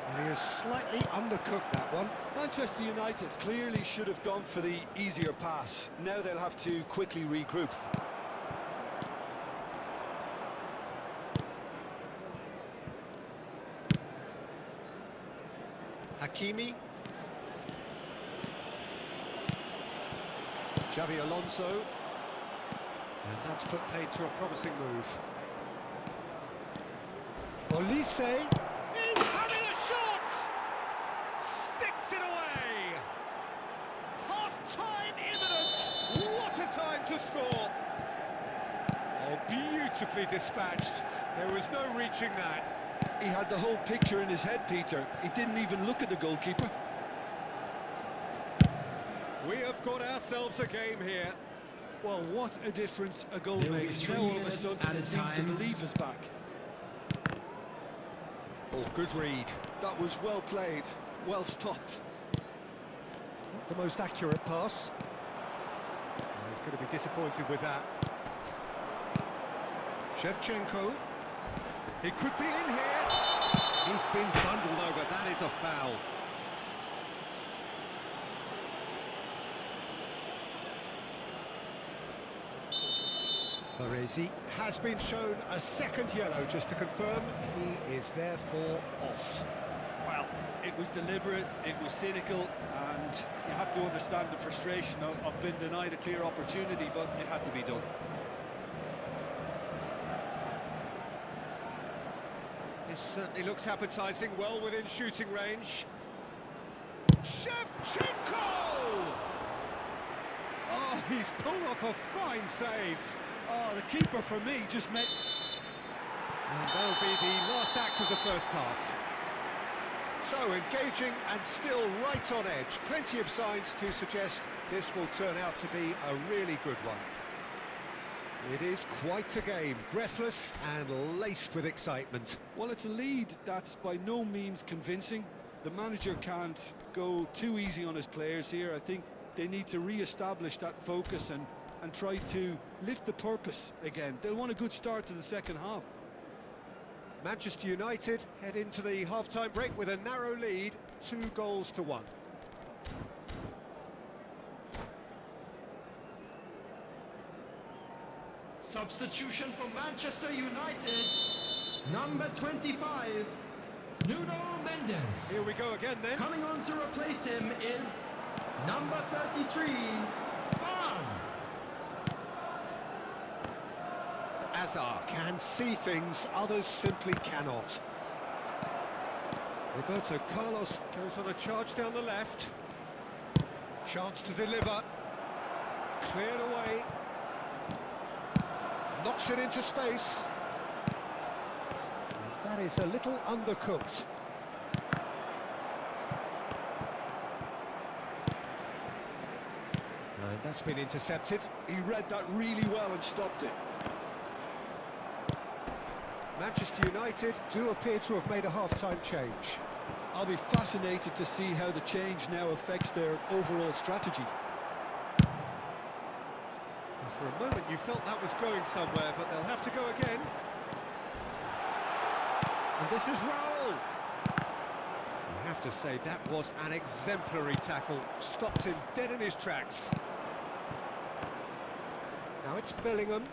And he has slightly undercooked that one. Manchester United clearly should have gone for the easier pass. Now they'll have to quickly regroup. Hakimi. Xavi Alonso. And that's put paid to a promising move. Olise is having a shot! Sticks it away! Half-time imminent! What a time to score! Oh, beautifully dispatched. There was no reaching that. He had the whole picture in his head, Peter. He didn't even look at the goalkeeper. We have got ourselves a game here. Well, what a difference a goal There will be makes. 3 Now all of a minutes sudden at a it seems the time. belief is back. Oh, good read. That was well played, well stopped. Not the most accurate pass. He's going to be disappointed with that. Shevchenko. He could be in here. He's been bundled over. That is a foul. Peruzzi has been shown a second yellow, just to confirm he is therefore off. Well, it was deliberate, it was cynical, and you have to understand the frustration of being denied a clear opportunity, but it had to be done. This certainly looks appetising, well within shooting range. Shevchenko! Oh, he's pulled off a fine save. Oh, the keeper for me just made... And that'll be the last act of the first half. So engaging and still right on edge. Plenty of signs to suggest this will turn out to be a really good one. It is quite a game, breathless and laced with excitement. Well, it's a lead that's by no means convincing. The manager can't go too easy on his players here. I think they need to re-establish that focus and try to lift the purpose again. They'll want a good start to the second half. Manchester United head into the half-time break with a narrow lead, 2-1. Substitution for Manchester United. Number 25, Nuno Mendes. Here we go again then. Coming on to replace him is number 33, Bam. Hazard can see things others simply cannot. Roberto Carlos goes on a charge down the left. Chance to deliver. Cleared away. Knocks it into space. And that is a little undercooked. And that's been intercepted. He read that really well and stopped it. Manchester United do appear to have made a half-time change. I'll be fascinated to see how the change now affects their overall strategy. For a moment you felt that was going somewhere, but they'll have to go again. And this is Raul. You have to say that was an exemplary tackle. Stopped him dead in his tracks. Now it's Bellingham.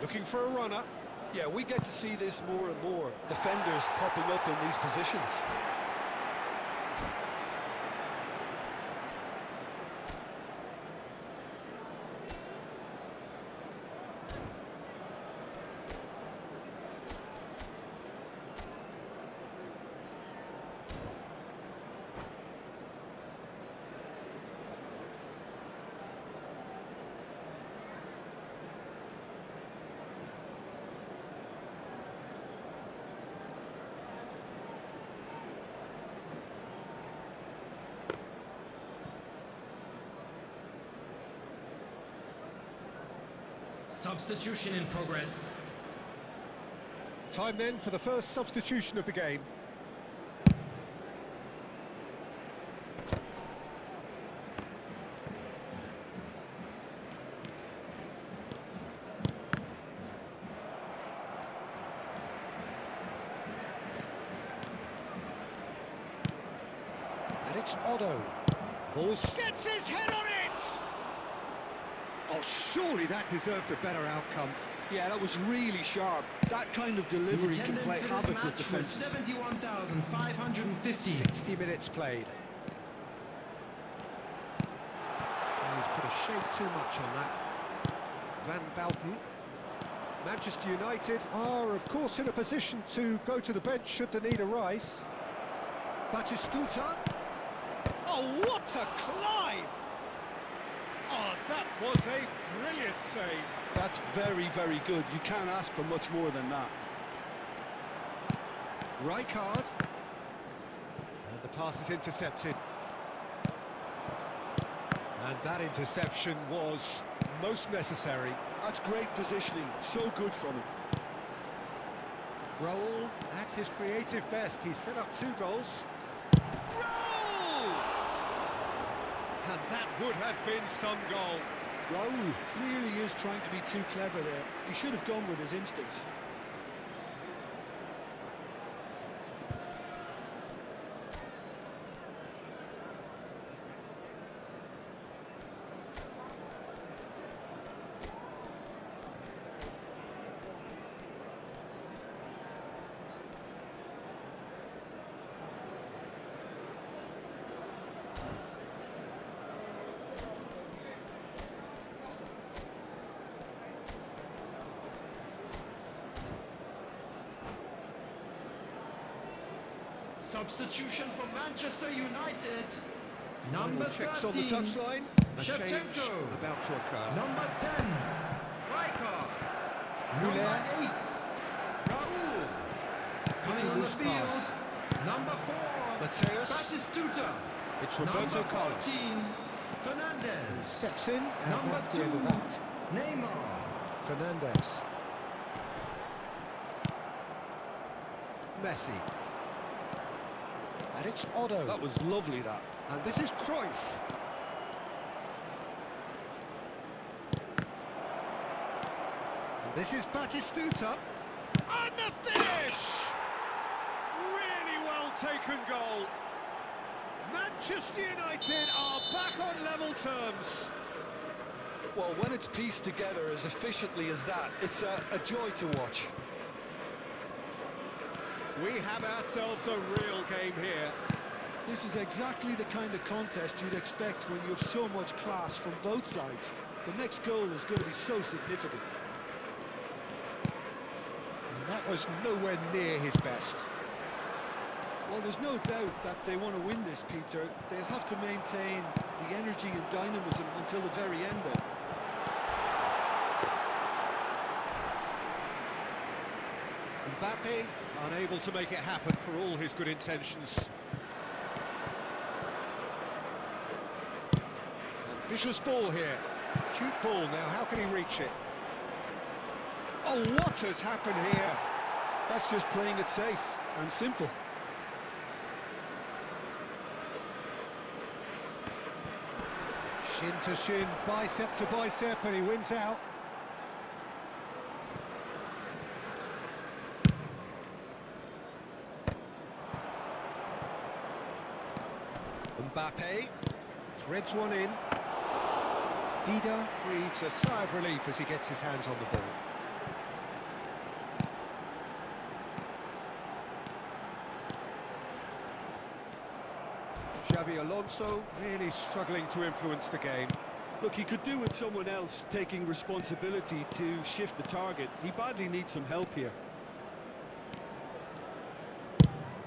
Looking for a runner. Yeah, we get to see this more and more. Defenders popping up in these positions. Substitution in progress. Time then for the first substitution of the game. And it's Otto. Ball gets his head on it! Oh, surely that deserved a better outcome. Yeah, that was really sharp. That kind of delivery can play havoc with defenses. 71,550. 60 minutes played. Oh, he's put a shade too much on that. Van Balten. Manchester United are, of course, in a position to go to the bench should the need arise. Batistuta. Oh, what a climb! Oh, that was a brilliant save. That's very, very good. You can't ask for much more than that. Rijkaard. And the pass is intercepted. And that interception was most necessary. That's great positioning. So good from him. Raul at his creative best. He set up 2 goals. Raul! And that would have been some goal. Raul clearly is trying to be too clever there. He should have gone with his instincts. Substitution for Manchester United. Number Checks on the 13. touchline. A change Shevchenko. about to occur. Number 10. Rijkaard. Number 8. Raul. Coming on the loose field. pass. Number 4. Mateus. Batistuta. It's Roberto Number Carlos. 14. Fernandez. Steps in, and Number that's 2. the end of that. Neymar. Fernandez. Messi. And it's Otto. That was lovely, that. And this is Cruyff. And this is Batistuta. And the finish! Really well taken goal. Manchester United are back on level terms. Well, when it's pieced together as efficiently as that, it's a joy to watch. We have ourselves a real game here. This is exactly the kind of contest you'd expect when you have so much class from both sides. The next goal is going to be so significant. And that was nowhere near his best. Well, there's no doubt that they want to win this, Peter. They'll have to maintain the energy and dynamism until the very end, though. Mbappe unable to make it happen for all his good intentions. Ambitious ball here. Cute ball now, how can he reach it? Oh, what has happened here? That's just playing it safe and simple. Shin to shin, bicep to bicep, and he wins out. Mbappe threads one in. Dida breathes a sigh of relief as he gets his hands on the ball. Xabi Alonso really struggling to influence the game. Look, he could do with someone else taking responsibility to shift the target. He badly needs some help here.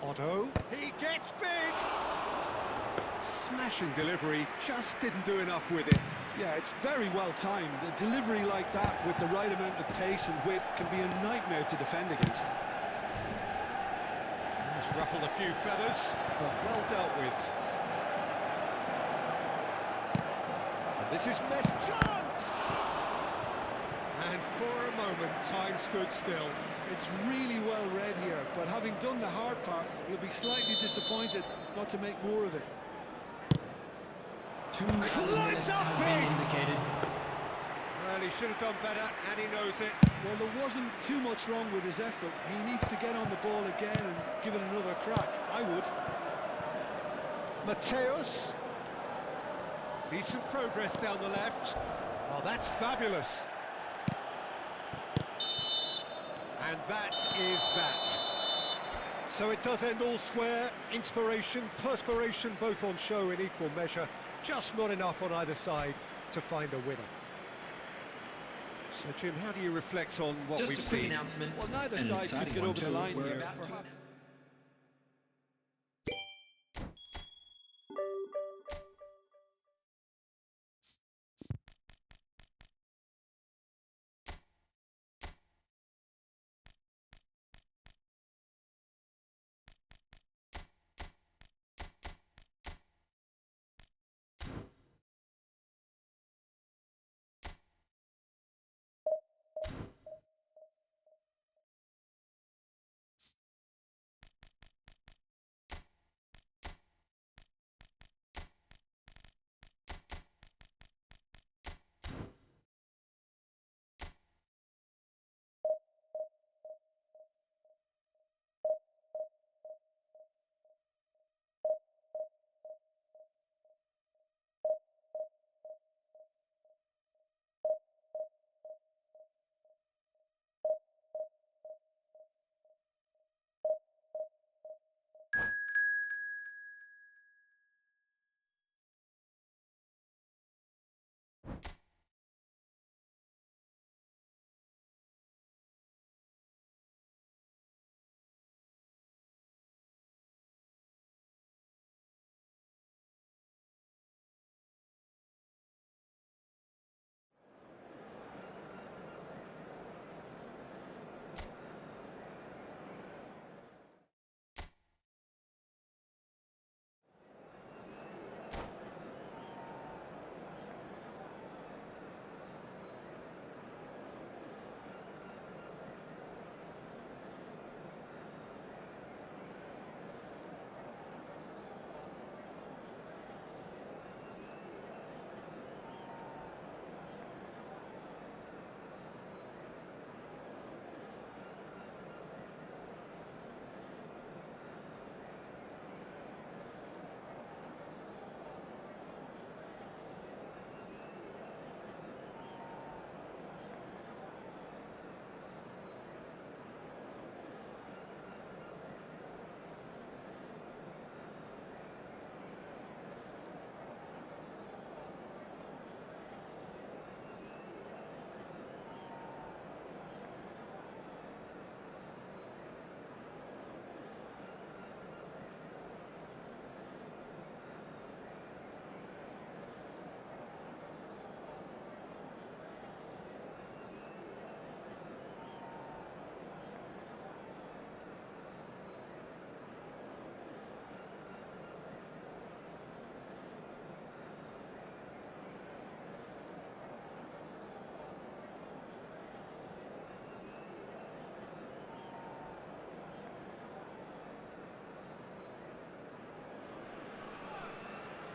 Otto, he gets big! Smashing delivery, just didn't do enough with it. Yeah, it's very well timed. A delivery like that with the right amount of pace and whip can be a nightmare to defend against. He's ruffled a few feathers, but well dealt with. And this is Messi's chance! And for a moment, time stood still. It's really well read here, but having done the hard part, he'll be slightly disappointed not to make more of it. 2 minutes has been indicated. Well, he should have done better, and he knows it. Well, there wasn't too much wrong with his effort. He needs to get on the ball again and give it another crack. I would. Mateus. Decent progress down the left. Oh, that's fabulous. And that is that. So it does end all square. Inspiration, perspiration, both on show in equal measure. Just not enough on either side to find a winner. So, Jim, how do you reflect on what Just we've a quick seen? announcement. Well, neither An side could exciting get one over the too. line We're here. about to- Perhaps.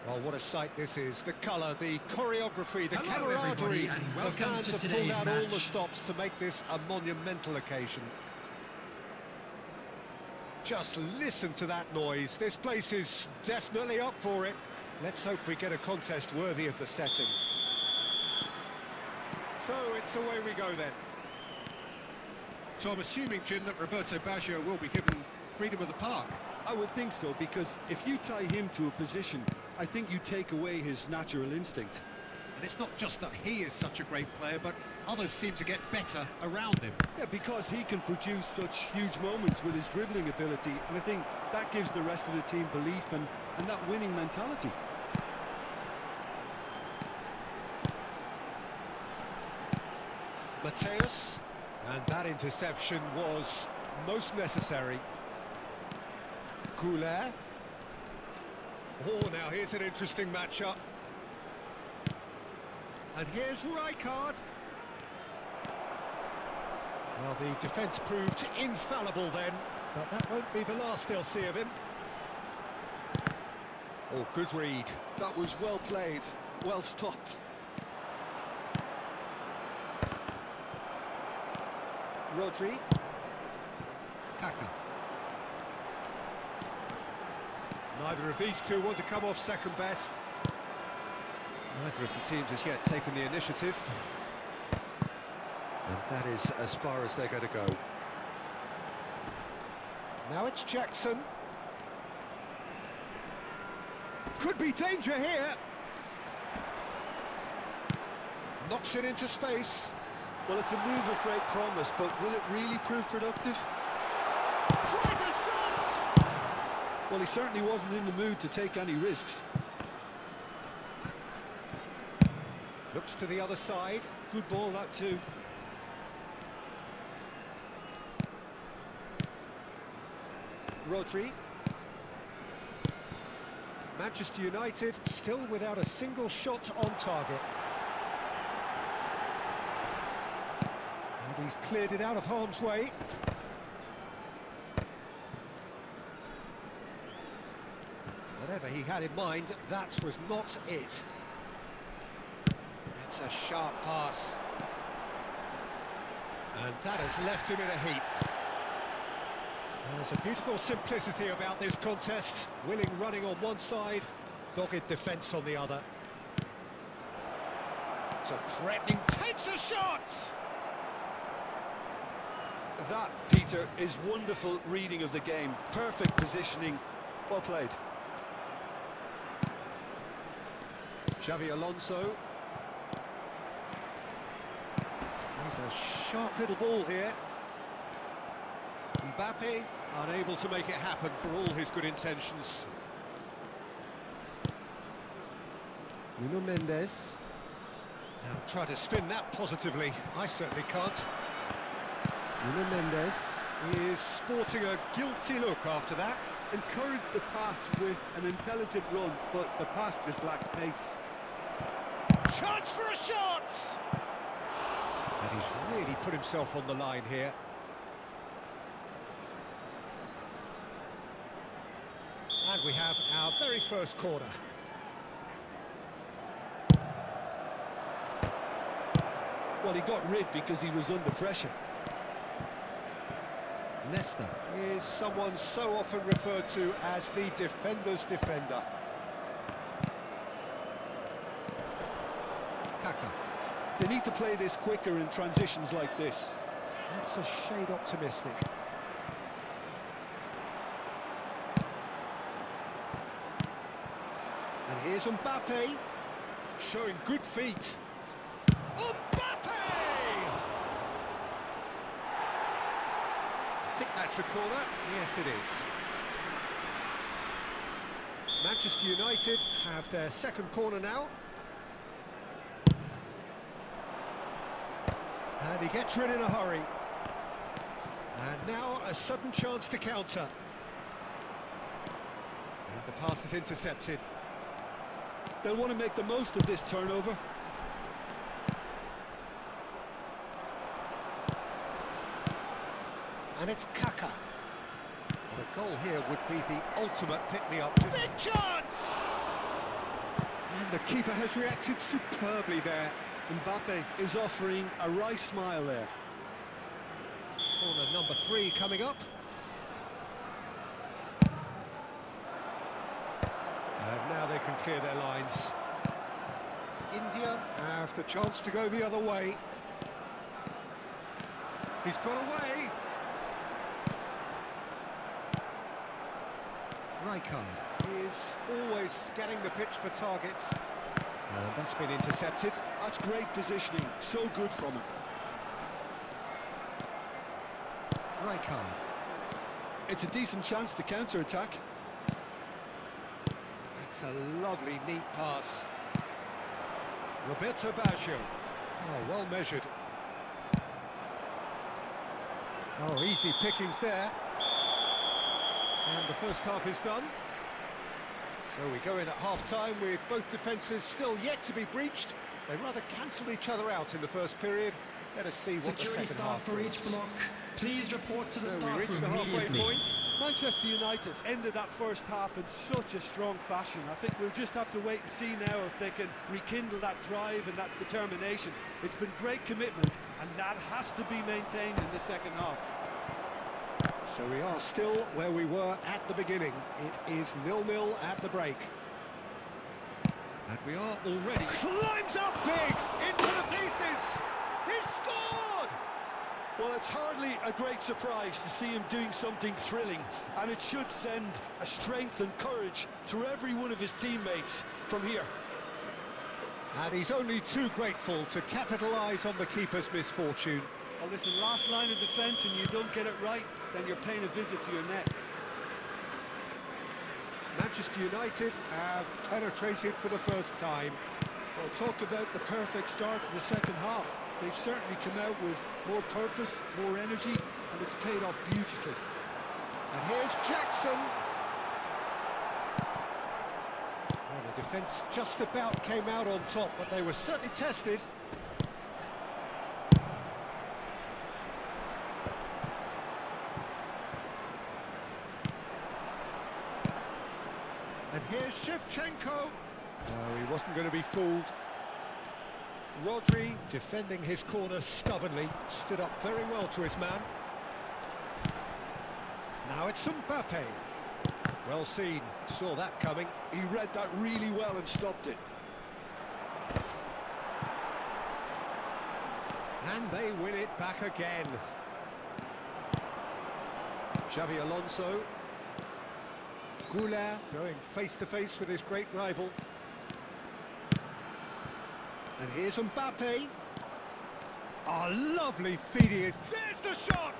Well, what a sight this is. The colour, the choreography, the Hello, camaraderie. everybody, and The welcome fans to have pulled today's out all the match. stops to make this a monumental occasion. Just listen to that noise. This place is definitely up for it. Let's hope we get a contest worthy of the setting. So it's away we go then. So I'm assuming, Jim, that Roberto Baggio will be given freedom of the park. I would think so, because if you tie him to a position, I think you take away his natural instinct. And it's not just that he is such a great player, but others seem to get better around him. Yeah, because he can produce such huge moments with his dribbling ability, and I think that gives the rest of the team belief and that winning mentality. Mateus, and that interception was most necessary. Couler. Oh, now here's an interesting matchup. And here's Rijkaard. Well, the defence proved infallible then, but that won't be the last they'll see of him. Oh, good read. That was well played, well stopped. Rodri. Kaka. Neither of these two want to come off second best. Neither of the teams has yet taken the initiative. And that is as far as they're going to go. Now it's Jackson. Could be danger here. Knocks it into space. Well, it's a move of great promise, but will it really prove productive? Tries a shot! Well, he certainly wasn't in the mood to take any risks. Looks to the other side. Good ball, that too. Rodri. Manchester United still without a single shot on target. And he's cleared it out of harm's way. Whatever he had in mind, that was not it. That's a sharp pass. And that has left him in a heap. There's a beautiful simplicity about this contest. Willing running on one side, dogged defence on the other. It's a threatening, takes a shot! That, Peter, is wonderful reading of the game. Perfect positioning. Well played. Xavi Alonso. There's a sharp little ball here. Mbappe unable to make it happen for all his good intentions. Nuno Mendes. Now try to spin that positively. I certainly can't. Nuno Mendes. He is sporting a guilty look after that. Encouraged the pass with an intelligent run, but the pass just lacked pace. Chance for a shot! And he's really put himself on the line here. And we have our very first corner. Well, he got rid because he was under pressure. Nesta is someone so often referred to as the defender's defender. Kaka. They need to play this quicker in transitions like this. That's a shade optimistic. And here's Mbappe, showing good feet. Mbappe! I think that's a corner. Yes, it is. Manchester United have their second corner now. And he gets rid in a hurry. And now a sudden chance to counter. And the pass is intercepted. They'll want to make the most of this turnover. And it's Kaka. The goal here would be the ultimate pick-me-up. Big chance! And the keeper has reacted superbly there. Mbappe is offering a wry smile there. Corner number 3 coming up. And now they can clear their lines. India have the chance to go the other way. He's got away. Rijkaard is always scanning the pitch for targets. And that's been intercepted. That's great positioning, so good from him. Rijkaard. It's a decent chance to counter-attack. That's a lovely, neat pass. Roberto Baggio. Oh, well measured. Oh, easy pickings there. And the first half is done. So we go in at half-time with both defences still yet to be breached. They rather cancelled each other out in the first period. Let us see what the Security second staff half for brings. each block. Please report to the So staff we reach room the halfway immediately. point. Manchester United ended that first half in such a strong fashion. I think we'll just have to wait and see now if they can rekindle that drive and that determination. It's been great commitment, and that has to be maintained in the second half. So we are still where we were at the beginning. It is 0-0 at the break. And we are already... Climbs up big into the pieces. He's scored. Well, it's hardly a great surprise to see him doing something thrilling, and it should send a strength and courage through every one of his teammates from here. And he's only too grateful to capitalise on the keeper's misfortune. Well, listen, last line of defence and you don't get it right, then you're paying a visit to your net. Manchester United have penetrated for the first time. Well, talk about the perfect start to the second half. They've certainly come out with more purpose, more energy, and it's paid off beautifully. And here's Jackson. Well, the defence just about came out on top, but they were certainly tested. And here's Shevchenko. No, he wasn't going to be fooled. Rodri, defending his corner stubbornly, stood up very well to his man. Now it's Mbappe. Well seen, saw that coming. He read that really well and stopped it. And they win it back again. Xavi Alonso. Goulart going face-to-face with his great rival. And here's Mbappe. Oh, lovely feed he is. There's the shot!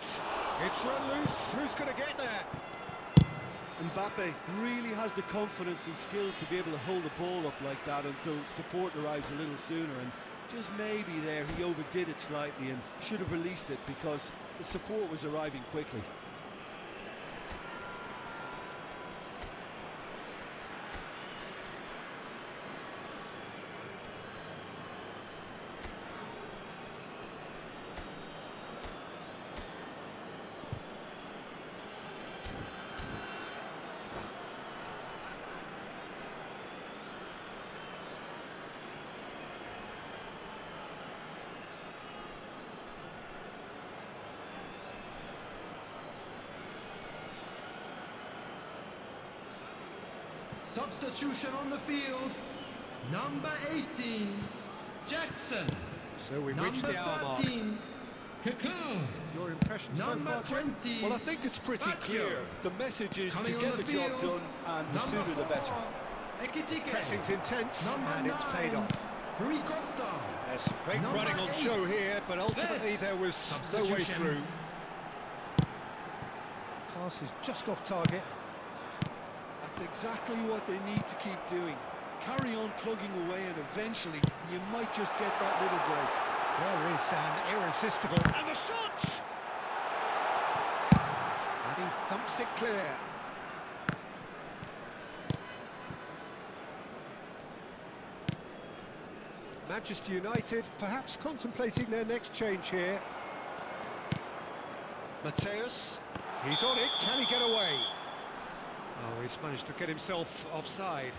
It's run loose. Who's going to get there? Mbappe really has the confidence and skill to be able to hold the ball up like that until support arrives a little sooner, and just maybe there he overdid it slightly and should have released it because the support was arriving quickly. Substitution on the field. Number 18, Jackson. So we've reached Number the hour mark. 13, Kaká. Your impression so Number far, Jim? 20, Well, I think it's pretty Baggio. clear. The message is Coming to on get the job field, done, and the number sooner the 4, better. Ekitike. Pressing's intense, Number and it's paid 9, off. Rui Costa. There's some great Number running on 8, show here, but ultimately Vets. there was no way Substitution. through. Pass is just off target. That's exactly what they need to keep doing. Carry on plugging away, and eventually you might just get that little break. There is an irresistible, and the shot! And he thumps it clear. Manchester United perhaps contemplating their next change here. Mateus, he's on it, can he get away? Oh, he's managed to get himself offside.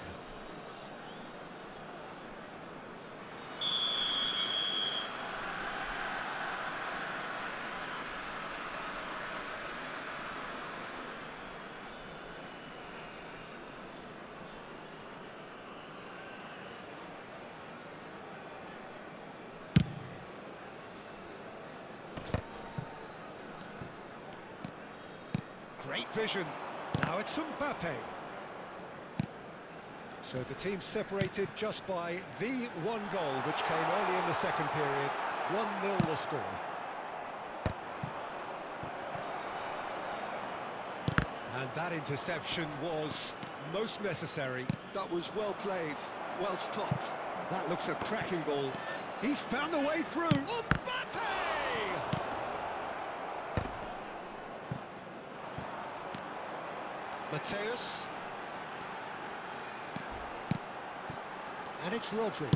Great vision. Now it's Mbappe. So the team separated just by the one goal, which came early in the second period. 1-0 the score. And that interception was most necessary. That was well played, well stopped. That looks a cracking ball. He's found a way through. Mbappe! Mateus. And it's Rodri.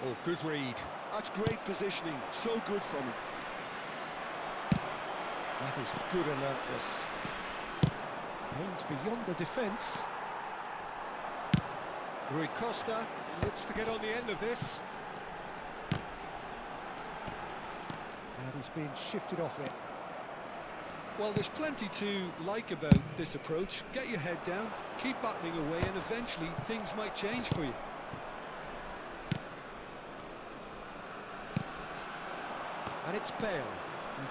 Oh, good read. That's great positioning, so good from him. That is good alertness. Aims beyond the defence. Rui Costa looks to get on the end of this. And he's been shifted off it. Well, there's plenty to like about this approach. Get your head down, keep battling away, and eventually things might change for you. And it's Bale.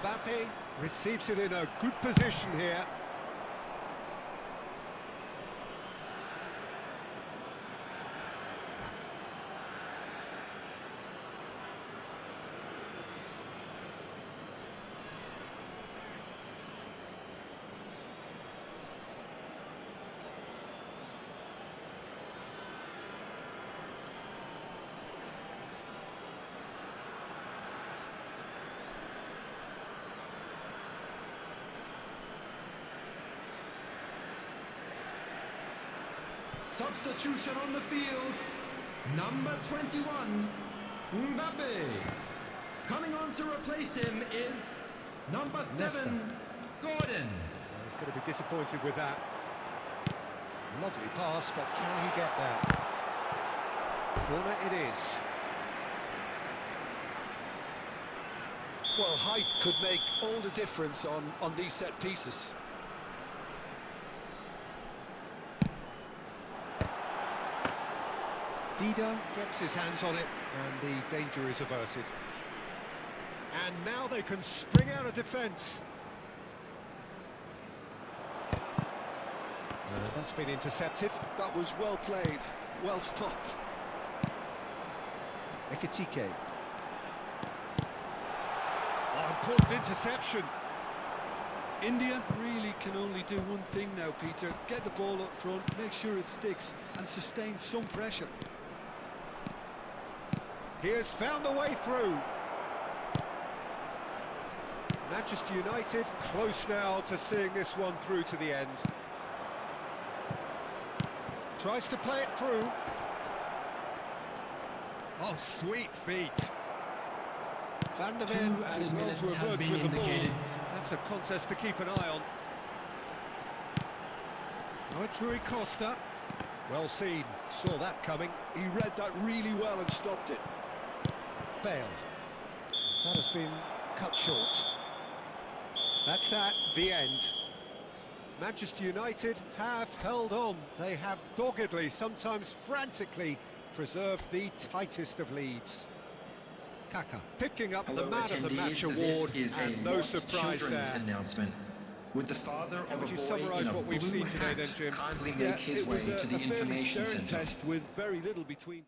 Mbappe receives it in a good position here. Substitution on the field. Number 21, Mbappe. Coming on to replace him is number 7, Gordon. Well, he's going to be disappointed with that. Lovely pass, but can he get there? Corner it is. Well, height could make all the difference on these set pieces. Dida gets his hands on it, and the danger is averted. And now they can spring out of defence. That's been intercepted. That was well played, well stopped. Ekitike. Oh, important interception. India really can only do one thing now, Peter. Get the ball up front, make sure it sticks, and sustain some pressure. He has found a way through. Manchester United close now to seeing this one through to the end. Tries to play it through. Oh, sweet feet. Van der Ven did well to emerge with the ball. That's a contest to keep an eye on. Oh, it's Rui Costa. Well seen, saw that coming. He read that really well and stopped it. Bale. That has been cut short. That's that, the end. Manchester United have held on. They have doggedly, sometimes frantically, preserved the tightest of leads. Kaka picking up the Man of the Match award, and no surprise there. Announcement. Would the father How of would a you boy summarise in a what we've blue seen today hat then, Jim? kindly Yeah, make his it way was to the a fairly information stern center? test with very little between.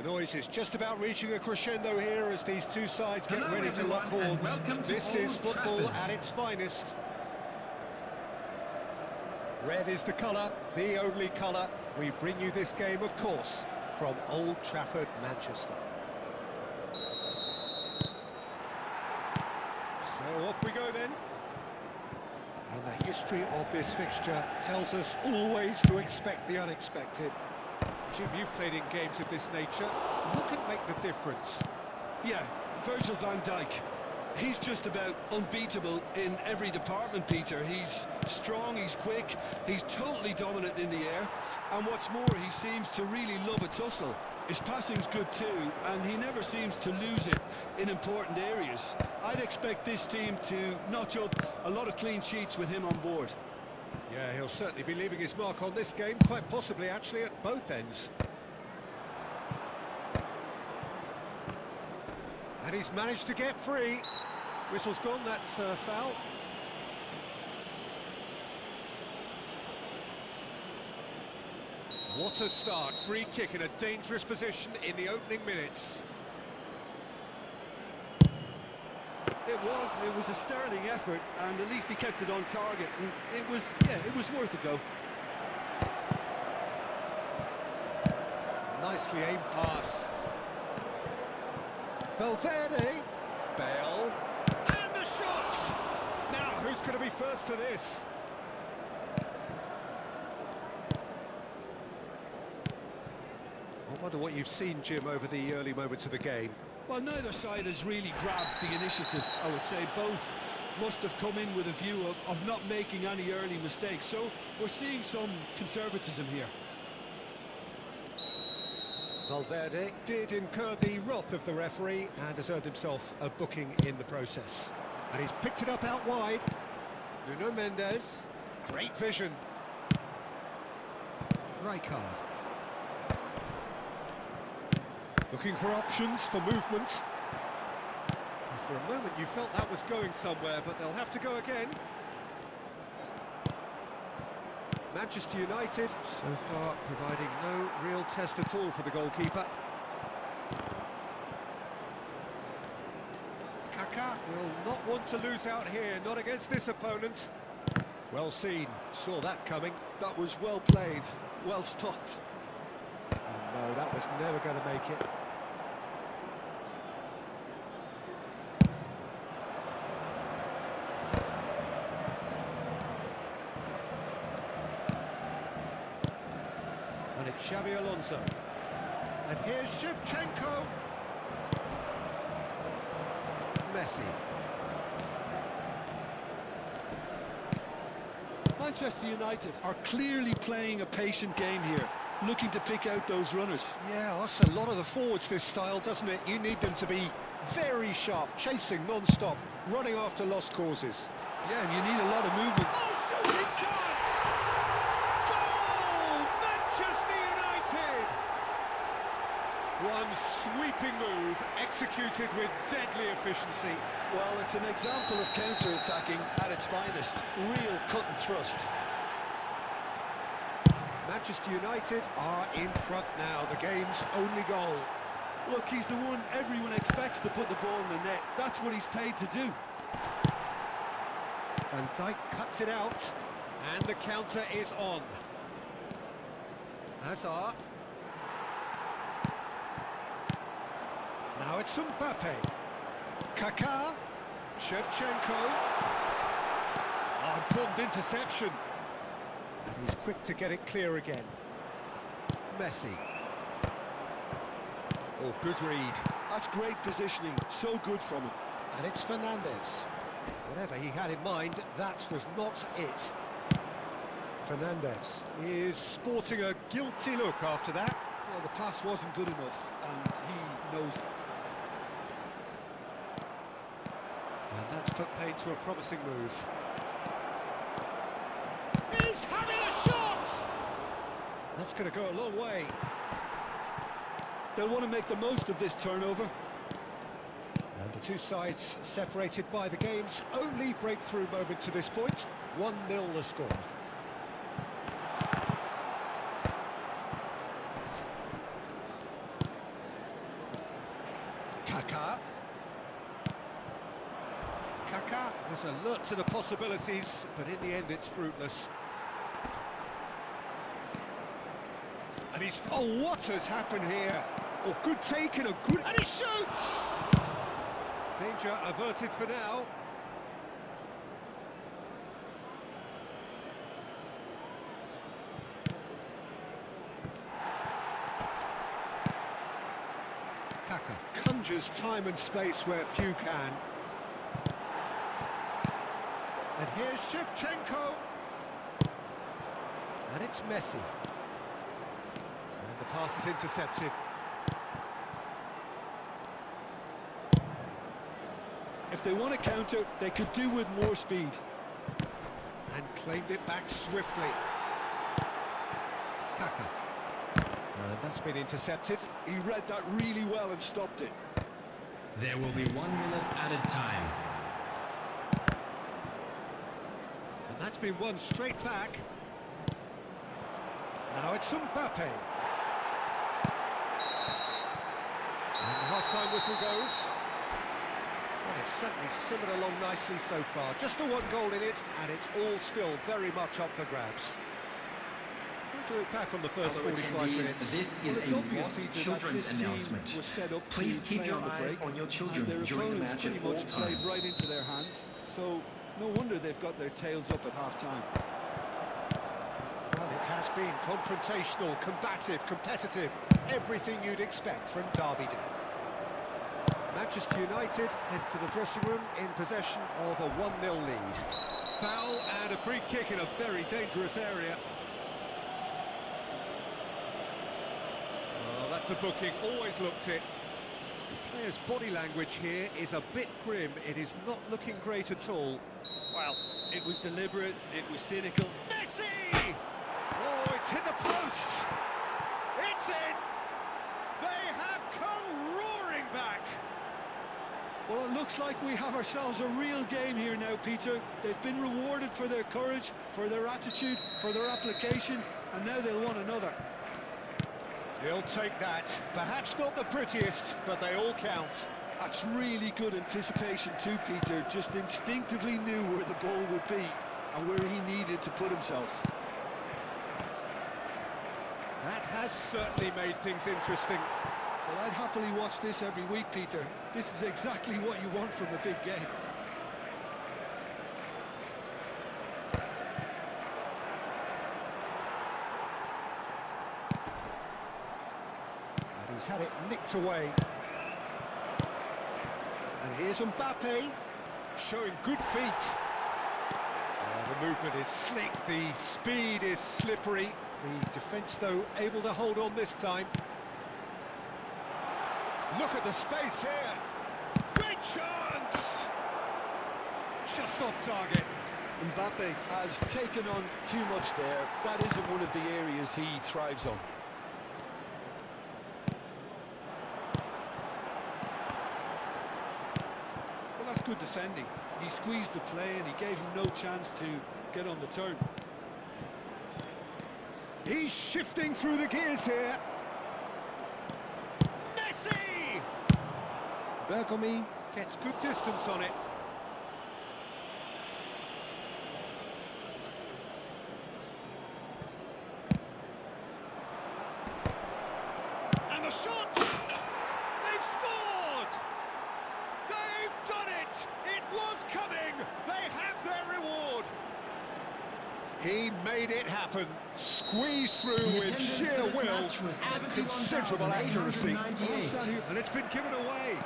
noise is just about reaching a crescendo here as these two sides get Hello, ready to lock everyone, and horns. welcome to This is Old football Trafford. at its finest. Red is the colour, the only colour. We bring you this game, of course, from Old Trafford, Manchester. So off we go then. And the history of this fixture tells us always to expect the unexpected. Jim, you've played in games of this nature. Who can make the difference? Yeah, Virgil van Dijk. He's just about unbeatable in every department, Peter. He's strong, he's quick, he's totally dominant in the air. And what's more, he seems to really love a tussle. His passing's good too, and he never seems to lose it in important areas. I'd expect this team to notch up a lot of clean sheets with him on board. Yeah, he'll certainly be leaving his mark on this game, quite possibly actually at both ends. And he's managed to get free. Whistle's gone, that's a foul. What a start, free kick in a dangerous position in the opening minutes. It was a sterling effort, and at least he kept it on target. And it was worth a go. Nicely aimed pass. Valverde, Bale, and the shot! Now, who's going to be first to this? I wonder what you've seen, Jim, over the early moments of the game. Well, neither side has really grabbed the initiative, I would say. Both must have come in with a view of not making any early mistakes. So we're seeing some conservatism here. Valverde did incur the wrath of the referee and has earned himself a booking in the process. And he's picked it up out wide. Nuno Mendes, great vision. Rijkaard. Looking for options for movement. For a moment you felt that was going somewhere, but they'll have to go again. Manchester United, so far, providing no real test at all for the goalkeeper. Kaká will not want to lose out here, not against this opponent. Well seen, saw that coming. That was well played, well stopped. Oh no, that was never going to make it. And it's Xabi Alonso. And here's Shevchenko. Messi. Manchester United are clearly playing a patient game here, looking to pick out those runners. Yeah, that's a lot of the forwards, this style, doesn't it? You need them to be very sharp, chasing non-stop, running after lost causes. Yeah, and you need a lot of movement. Oh, shooting chance! Goal! Manchester United! One sweeping move, executed with deadly efficiency. Well, it's an example of counter-attacking at its finest. Real cut and thrust. Manchester United are in front now, the game's only goal. Look, he's the one everyone expects to put the ball in the net. That's what he's paid to do. Van Dijk cuts it out, and the counter is on. Hazard. Now it's Mbappe. Kaká. Shevchenko. Oh, important interception. And he's quick to get it clear again. Messi. Oh, good read. That's great positioning. So good from him. And it's Fernandes. Whatever he had in mind, that was not it. Fernandes is sporting a guilty look after that. Well, the pass wasn't good enough, and he knows it. And that's put paid to a promising move. He's having a shot! That's going to go a long way. They'll want to make the most of this turnover. And the two sides separated by the game's only breakthrough moment to this point. 1-0 the score. Has alert to the possibilities, but in the end it's fruitless. And he's... Oh, what has happened here? Oh, good take and a good... And he shoots! Danger averted for now. Kaka conjures time and space where few can. And here's Shevchenko. And it's Messi. And the pass is intercepted. If they want to counter, they could do with more speed. And claimed it back swiftly. Kaka. And that's been intercepted. He read that really well and stopped it. There will be 1 minute added time. And that's been won straight back. Now it's Mbappe. And the half-time whistle goes. Well, it's certainly simmered along nicely so far. Just the one goal in it, and it's all still very much up for grabs. To look back on the first Hello, 45 minutes. This Well, is it's a obvious, lost Peter, that children's this team announcement. was set up Please to keep play your on the eyes break, on your children and their during the opponents match pretty at all much played times. right into their hands, so no wonder they've got their tails up at half-time. Well, it has been confrontational, combative, competitive, everything you'd expect from Derby Day. Manchester United head for the dressing room in possession of a 1-0 lead. Foul and a free kick in a very dangerous area. Oh, that's a booking, always looked it. The player's body language here is a bit grim. It is not looking great at all. Well, it was deliberate, it was cynical. Messi! Oh, it's hit the post! It's in! They have come roaring back! Well, it looks like we have ourselves a real game here now, Peter. They've been rewarded for their courage, for their attitude, for their application, and now they'll want another. He'll take that. Perhaps not the prettiest, but they all count. That's really good anticipation too, Peter. Just instinctively knew where the ball would be and where he needed to put himself. That has certainly made things interesting. Well, I'd happily watch this every week, Peter. This is exactly what you want from a big game. And he's had it nicked away. And here's Mbappe, showing good feet. The movement is slick, the speed is slippery. The defence, though, able to hold on this time. Look at the space here. Great chance! Just off target. Mbappe has taken on too much there. That isn't one of the areas he thrives on. Well, that's good defending. He squeezed the play and he gave him no chance to get on the turn. He's shifting through the gears here. Messi! Bergomi gets good distance on it. And the shot! They've scored! They've done it! It was coming! They have their reward! He made it happen, squeezed through with sheer will and considerable accuracy. And it's been given away.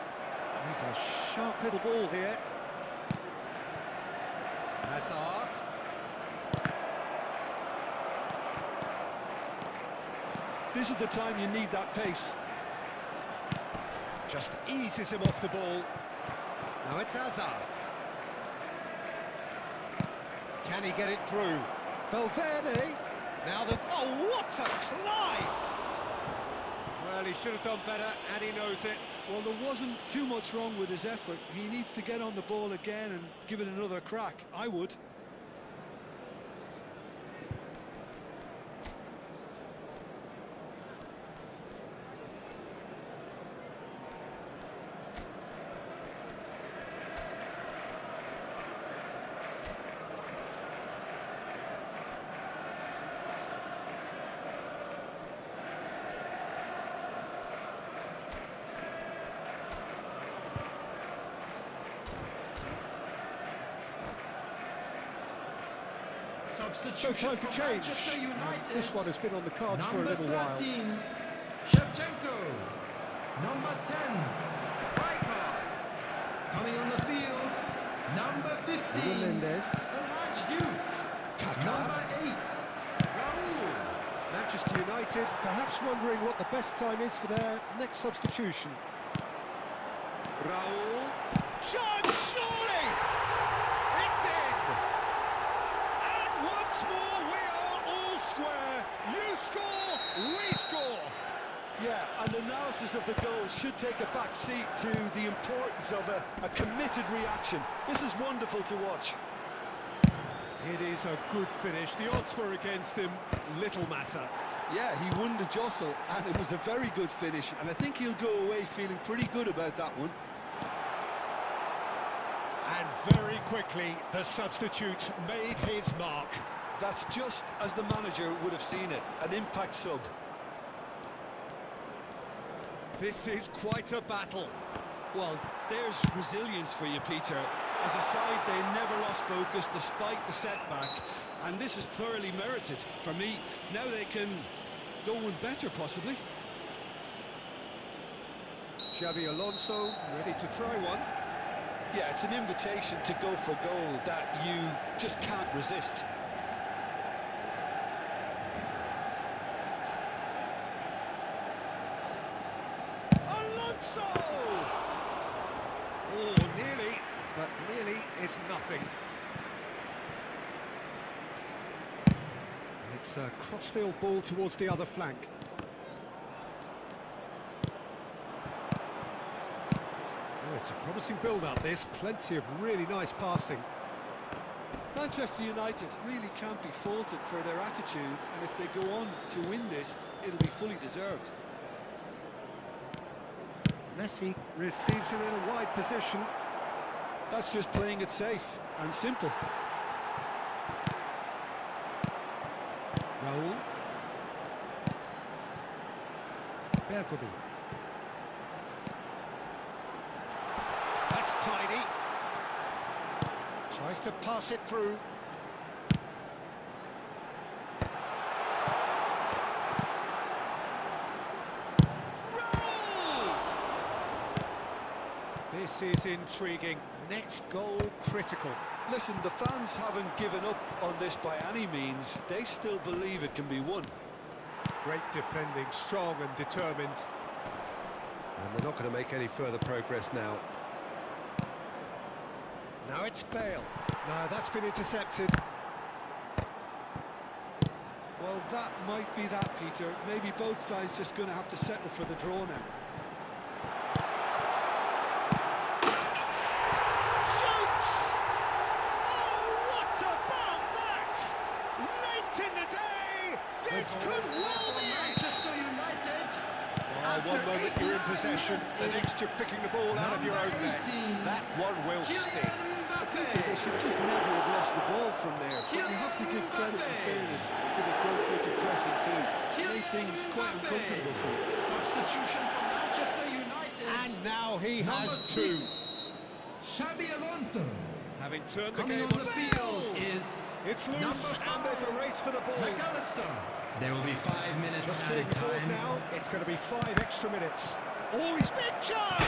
He's a sharp little ball here. Hazard. This is the time you need that pace. Just eases him off the ball. Now it's Hazard. Can he get it through? Valverde. Now the... Oh, what a climb! Well, he should have done better, and he knows it. Well, there wasn't too much wrong with his effort. He needs to get on the ball again and give it another crack. I would. So time for change. Manchester United. This one has been on the cards for a little Number while. 13, Shevchenko. Number 10, Rijkaard. Coming on the field, number 15, Mendes. the large youth. Number 8, Raul. Manchester United perhaps wondering what the best time is for their next substitution. Raul. Chance, surely! It's in! And once more we are all square. You score, we score. Yeah, and analysis of the goal should take a back seat to the importance of a committed reaction. This is wonderful to watch. It is a good finish. The odds were against him. Little matter. Yeah, he won the jostle, and it was a very good finish, and I think he'll go away feeling pretty good about that one. And very quickly, the substitute made his mark. That's just as the manager would have seen it, an impact sub. This is quite a battle. Well, there's resilience for you, Peter. As a side, they never lost focus despite the setback, and this is thoroughly merited for me. Now they can go one better, possibly. Xabi Alonso ready to try one. Yeah, it's an invitation to go for goal that you just can't resist. Alonso! Oh, nearly, but nearly is nothing. It's a crossfield ball towards the other flank. Oh, it's a promising build-up, this. Plenty of really nice passing. Manchester United really can't be faulted for their attitude, and if they go on to win this, it'll be fully deserved. Messi receives him in a wide position. That's just playing it safe and simple. Raul. Peruzzi. That's tidy. Tries to pass it through. This is intriguing. Next goal critical. Listen, the fans haven't given up on this by any means. They still believe it can be won. Great defending, strong and determined. And they're not going to make any further progress now. Now it's Bale. No, that's been intercepted. Well, that might be that, Peter. Maybe both sides just going to have to settle for the draw now. This could well be Manchester United. One moment you're in possession, the next you're picking the ball out of your own net. That one will sting. Peter, they should just never have lost the ball from there. But you have to give credit and fairness to the front-footed pressing too. Made things quite uncomfortable for them. Substitution for Manchester United. And now he Number has two. 6, Xabi Alonso. Having turned the Coming game on the field is It's loose, number and there's a race for the ball. McAllister. There will be 5 minutes Just added sitting forward time. now, it's going to be 5 extra minutes. Oh, he's big chance!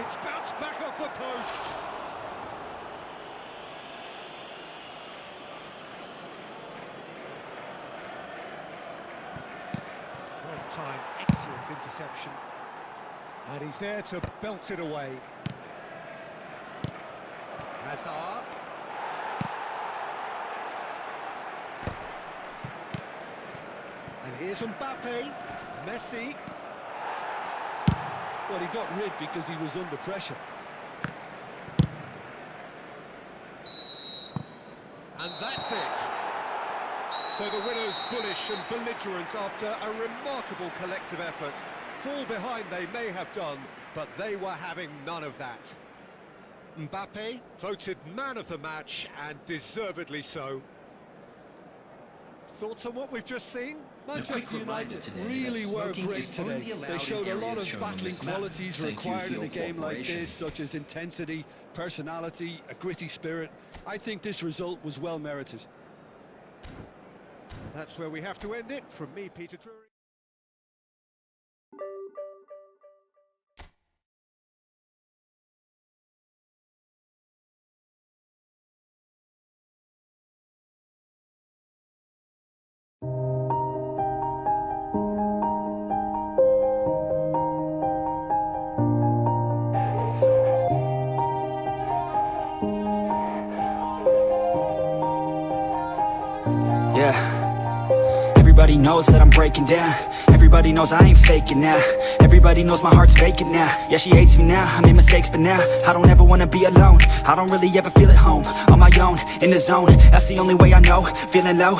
It's bounced back off the post. Well timed, excellent interception. And he's there to belt it away. Hazard. And here's Mbappe, Messi. Well, he got rid because he was under pressure. And that's it. So the winners bullish and belligerent after a remarkable collective effort. Fall behind they may have done, but they were having none of that. Mbappe voted man of the match, and deservedly so. Thoughts on what we've just seen? Manchester United really were great today. They showed a lot of battling qualities required in a game like this, such as intensity, personality, a gritty spirit. I think this result was well merited. That's where we have to end it. From me, Peter Drury. Yeah. Everybody knows that I'm breaking down. Everybody knows I ain't faking now. Everybody knows my heart's vacant now. Yeah, she hates me now, I made mistakes, but now I don't ever wanna be alone. I don't really ever feel at home. On my own, in the zone, that's the only way I know. Feeling low